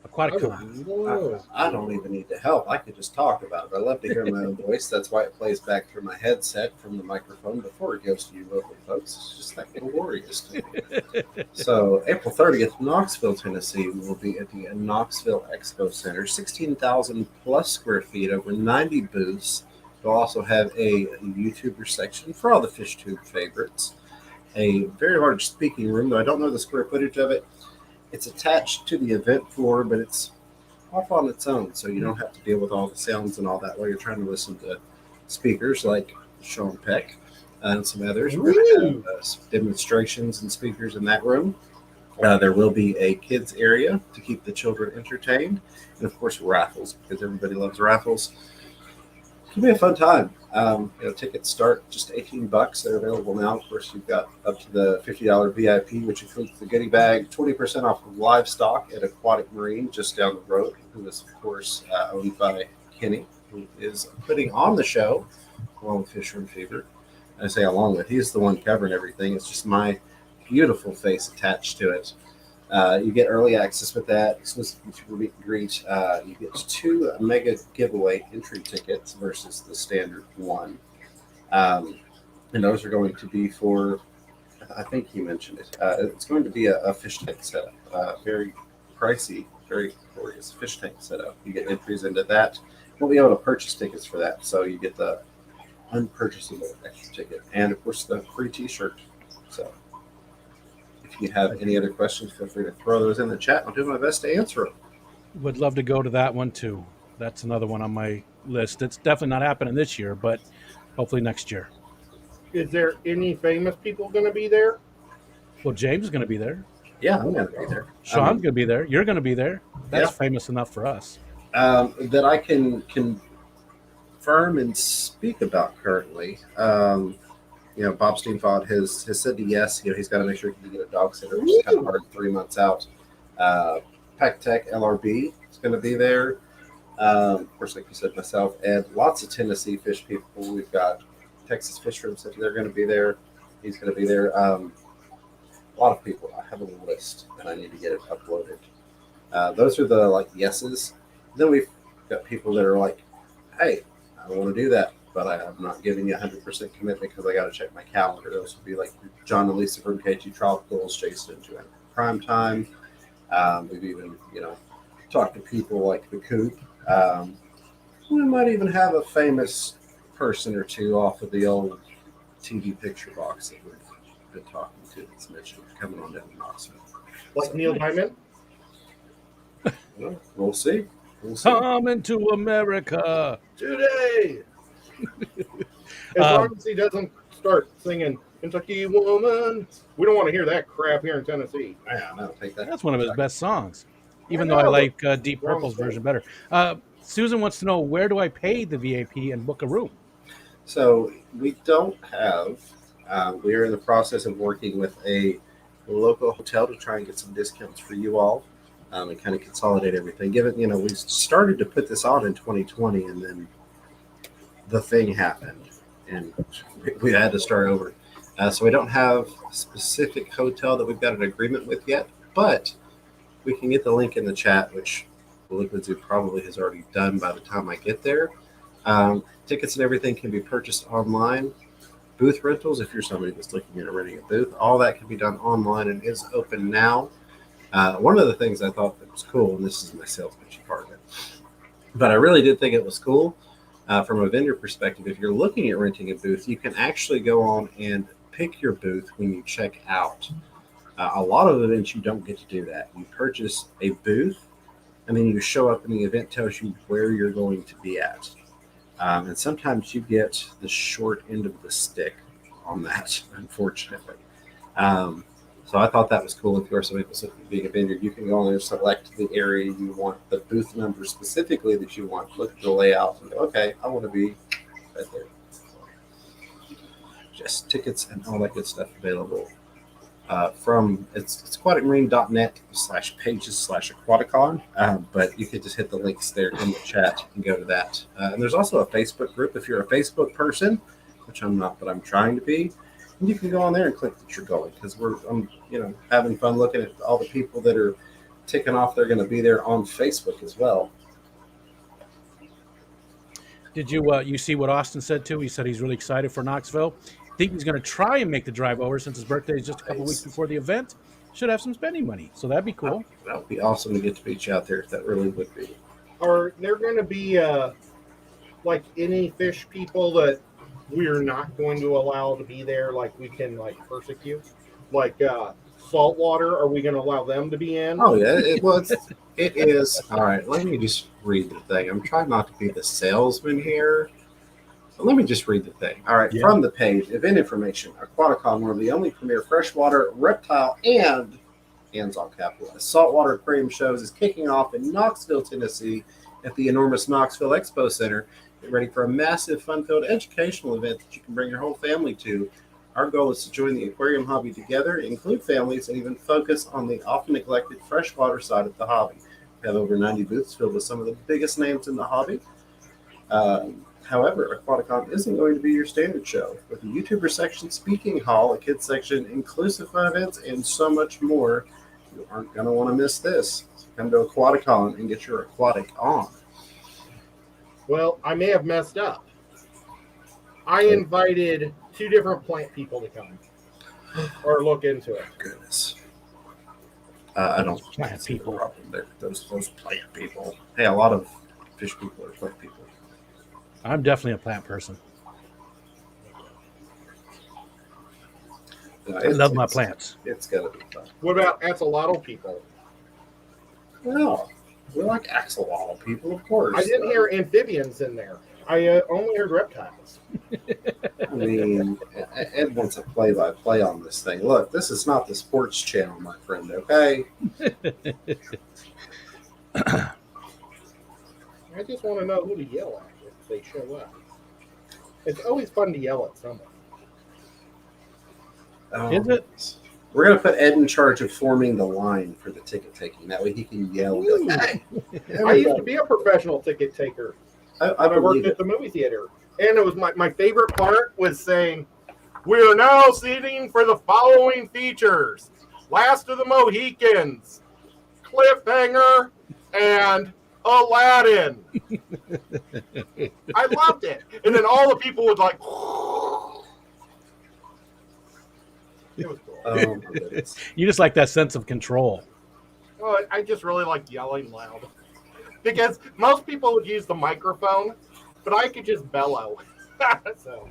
AquaticCon. I don't even need to help. I could just talk about it. I love to hear my own voice. That's why it plays back through my headset from the microphone before it goes to you local folks. It's just that glorious to me. So April 30th, Knoxville, Tennessee, will be at the Knoxville Expo Center. 16,000 plus square feet, over 90 booths. We'll also have a YouTuber section for all the fish tube favorites. A very large speaking room, though I don't know the square footage of it. It's attached to the event floor, but it's off on its own, so you don't have to deal with all the sounds and all that while you're trying to listen to speakers like Sean Peck and some others. We're going to have demonstrations and speakers in that room. There will be a kids area to keep the children entertained, and of course raffles, because everybody loves raffles. It'll be a fun time. Tickets start just $18. They're available now. Of course, you've got up to the $50 VIP, which includes the goodie bag, 20% off of livestock at Aquatic Marine just down the road, who is, of course, owned by Kenny, who is putting on the show along with Fisher and Fever. I say along with, he's the one covering everything. It's just my beautiful face attached to it. You get early access with that, exclusive meet and greet. You get 2 mega giveaway entry tickets versus the standard one. And those are going to be for, I think he mentioned it. It's going to be a fish tank setup. Very pricey, very glorious fish tank setup. You get entries into that. You'll be able to purchase tickets for that. So you get the unpurchasable extra ticket. And of course the free t-shirt. So if you have any other questions, feel free to throw those in the chat. I'll do my best to answer them. Would love to go to that one too. That's another one on my list. It's definitely not happening this year, but hopefully next year. Is there any famous people going to be there? Well, James is going to be there. Yeah, I'm going to be there. Sean's going to be there. You're going to be there. That's famous enough for us. That I can confirm and speak about currently. Bob Steenfod has said yes. He's got to make sure he can get a dog sitter, which is kind of hard 3 months out. Pack Tech LRB is going to be there. Of course, like you said, myself, and lots of Tennessee fish people. We've got Texas Fish Room said they're going to be there. He's going to be there. A lot of people. I have a list, and I need to get it uploaded. Those are the yeses. Then we've got people that are like, hey, I want to do that, but I'm not giving you 100% commitment because I got to check my calendar. Those would be like John and Lisa from KT Tropicals, Jason and Joanna Prime Time. We've even, talked to people like the Coop. We might even have a famous person or two off of the old TV picture box that we've been talking to that's mentioned coming on down to Knoxville. Like Neil Diamond? Well, we'll see. Coming to America Today! As long as he doesn't start singing Kentucky Woman, we don't want to hear that crap here in Tennessee. Yeah, no, take that. That's one of his best songs, even though I like Deep Purple's version better. Susan wants to know, where do I pay the VIP and book a room? So we don't have We are in the process of working with a local hotel to try and get some discounts for you all, and kind of consolidate everything. Given, we started to put this on in 2020, and then the thing happened, and we had to start over. So we don't have a specific hotel that we've got an agreement with yet, but we can get the link in the chat, which the Liquid Zoo probably has already done by the time I get there. Tickets and everything can be purchased online. Booth rentals, if you're somebody that's looking at renting a booth, all that can be done online and is open now. One of the things I thought that was cool, and this is my sales pitch part of it, but I really did think it was cool from a vendor perspective. If you're looking at renting a booth, you can actually go on and pick your booth when you check out. A lot of events, you don't get to do that. You purchase a booth, and then you show up, and the event tells you where you're going to be at. And sometimes you get the short end of the stick on that, unfortunately. So I thought that was cool. If you're somebody that's looking at being a vendor, you can go on and select the area you want, the booth number specifically that you want. Look at the layout and go, okay, I want to be right there. Just tickets and all that good stuff available. From it's aquaticmarine.net/pages/aquaticon, but you could just hit the links there in the chat and go to that. And there's also a Facebook group if you're a Facebook person, which I'm not, but I'm trying to be. And you can go on there and click that you're going, because I'm having fun looking at all the people that are ticking off they're going to be there on Facebook as well. Did you see what Austin said too? He said he's really excited for Knoxville. I think he's going to try and make the drive over since his birthday is just a couple weeks before the event. Should have some spending money, so that'd be cool. That would be awesome to get to beach out there. If that really would be. Are there going to be like any fish people that we're not going to allow to be there? Like we can persecute, like saltwater. Are we going to allow them to be in? Oh yeah, it is. All right, let me just read the thing. I'm trying not to be the salesman here. Let me just read the thing. All right, From the page, event information, Aquaticon, one of the only premier freshwater, reptile, and hands all capitalized saltwater aquarium shows, is kicking off in Knoxville, Tennessee at the enormous Knoxville Expo Center. Get ready for a massive, fun-filled educational event that you can bring your whole family to. Our goal is to join the aquarium hobby together, include families, and even focus on the often neglected freshwater side of the hobby. We have over 90 booths filled with some of the biggest names in the hobby. However, Aquaticon isn't going to be your standard show. With a YouTuber section, speaking hall, a kids section, inclusive fun events, and so much more, you aren't going to want to miss this. So come to Aquaticon and get your aquatic on. Well, I may have messed up. I invited 2 different plant people to come or look into it. Goodness. I don't Plant people. Problem there. Those plant people. Hey, a lot of fish people are plant people. I'm definitely a plant person. I love my plants. It's got to be fun. What about axolotl people? Well, we like axolotl people, of course. I didn't hear amphibians in there. I only heard reptiles. I mean, Ed wants a play-by-play on this thing. Look, this is not the sports channel, my friend, okay? I just want to know who to yell at if they show up. It's always fun to yell at someone. Is it? We're going to put Ed in charge of forming the line for the ticket taking. That way he can yell. Hey, I used to be a professional ticket taker. I worked at the movie theater. And it was my favorite part was saying, "We are now seating for the following features. Last of the Mohicans, Cliffhanger, and Aladdin." I loved it. And then all the people would like... It was cool. You just like that sense of control. Oh, I just really like yelling loud. Because most people would use the microphone, but I could just bellow. So,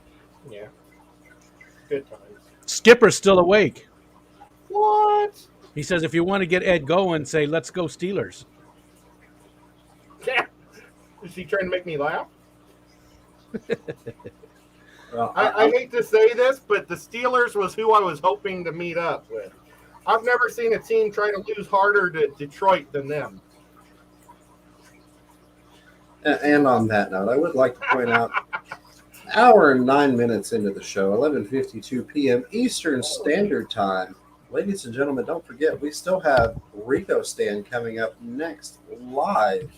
yeah. Good times. Skipper's still awake. What? He says if you want to get Ed going, say, "Let's go Steelers." Yeah. Is he trying to make me laugh? Well, I hate to say this, but the Steelers was who I was hoping to meet up with. I've never seen a team try to lose harder to Detroit than them. And on that note, I would like to point out hour and 9 minutes into the show, 11:52 p.m. Eastern Standard Time. Ladies and gentlemen, don't forget, we still have Rico Stand coming up next live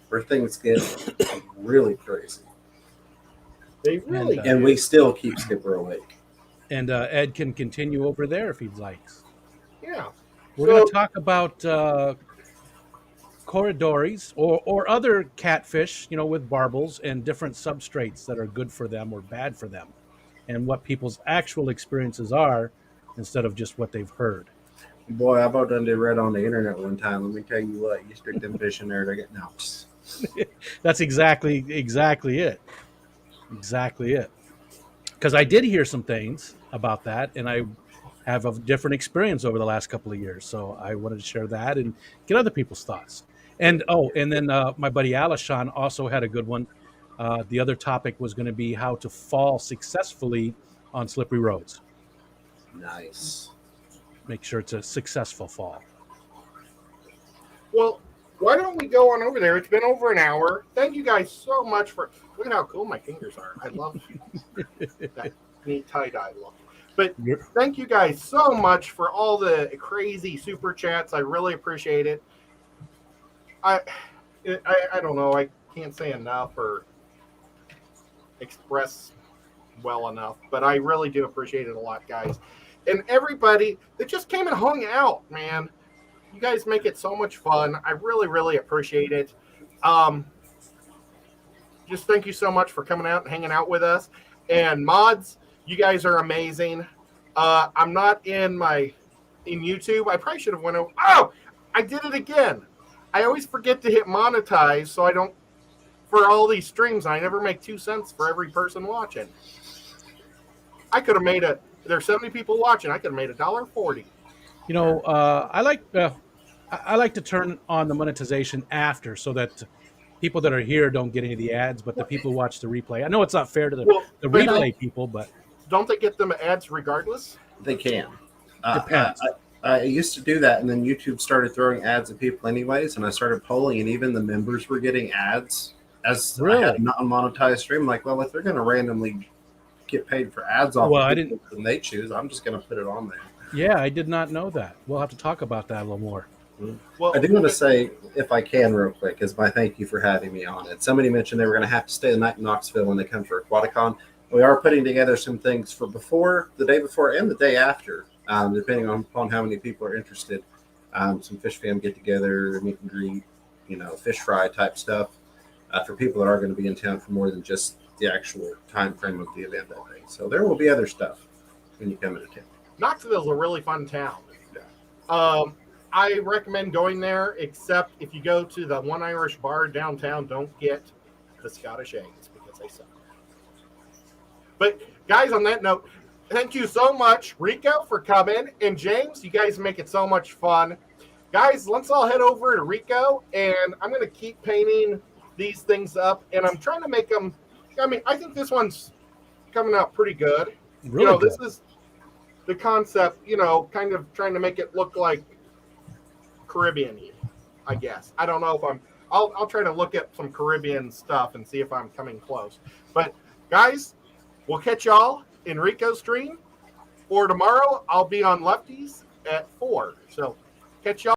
where things get really crazy. They really And we still keep Skipper awake. And Ed can continue over there if he likes. yeah. We're going to talk about corridores or other catfish, with barbels and different substrates that are good for them or bad for them, and what people's actual experiences are instead of just what they've heard. Boy, I about done did read on the internet one time. Let me tell you what, you stick them fish in there, they get no. That's exactly it. Exactly it. Because I did hear some things about that, and I have a different experience over the last couple of years. So I wanted to share that and get other people's thoughts. And then my buddy Alishon also had a good one. The other topic was going to be how to fall successfully on slippery roads. Nice. Make sure it's a successful fall. Well, why don't we go on over there? It's been over an hour. Thank you guys so much for. Look at how cool my fingers are. I love that neat tie-dye look. But thank you guys so much for all the crazy super chats. I really appreciate it. I don't know. I can't say enough or express well enough, but I really do appreciate it a lot, guys. And everybody that just came and hung out, man. You guys make it so much fun. I really, really appreciate it. Just thank you so much for coming out and hanging out with us. And mods, you guys are amazing. I'm not in YouTube. I probably should have went over. Oh, I did it again. I always forget to hit monetize, so I don't for all these streams. I never make 2 cents for every person watching. I could have made there's 70 people watching. I could have made $1.40. I like to turn on the monetization after so that people that are here don't get any of the ads, but the people who watch the replay. I know it's not fair to the replay people, but don't they get them ads regardless? They can. Depends. I used to do that, and then YouTube started throwing ads at people anyways, and I started polling, and even the members were getting ads as I had a non-monetized stream. Like, well, if they're going to randomly get paid for ads off and they choose, I'm just going to put it on there. Yeah, I did not know that. We'll have to talk about that a little more. Well, I do want to say, if I can, real quick, is my thank you for having me on it. Somebody mentioned they were going to have to stay the night in Knoxville when they come for Aquaticon. We are putting together some things for the day before, and the day after, depending upon how many people are interested. Some fish fam get together, meet and greet, fish fry type stuff for people that are going to be in town for more than just the actual time frame of the event that day. So there will be other stuff when you come into town. Knoxville's a really fun town. I recommend going there, except if you go to the One Irish Bar downtown, don't get the Scottish eggs because they suck. But guys, on that note, thank you so much, Rico, for coming, and James, you guys make it so much fun. Guys, let's all head over to Rico, and I'm going to keep painting these things up, and I'm trying to make them. I think this one's coming out pretty good. Really good. This is the concept, kind of trying to make it look like Caribbean-y, I guess. I don't know if I'll try to look at some Caribbean stuff and see if I'm coming close. But guys, we'll catch y'all in Rico's stream, or tomorrow I'll be on Lefties at 4. So catch y'all.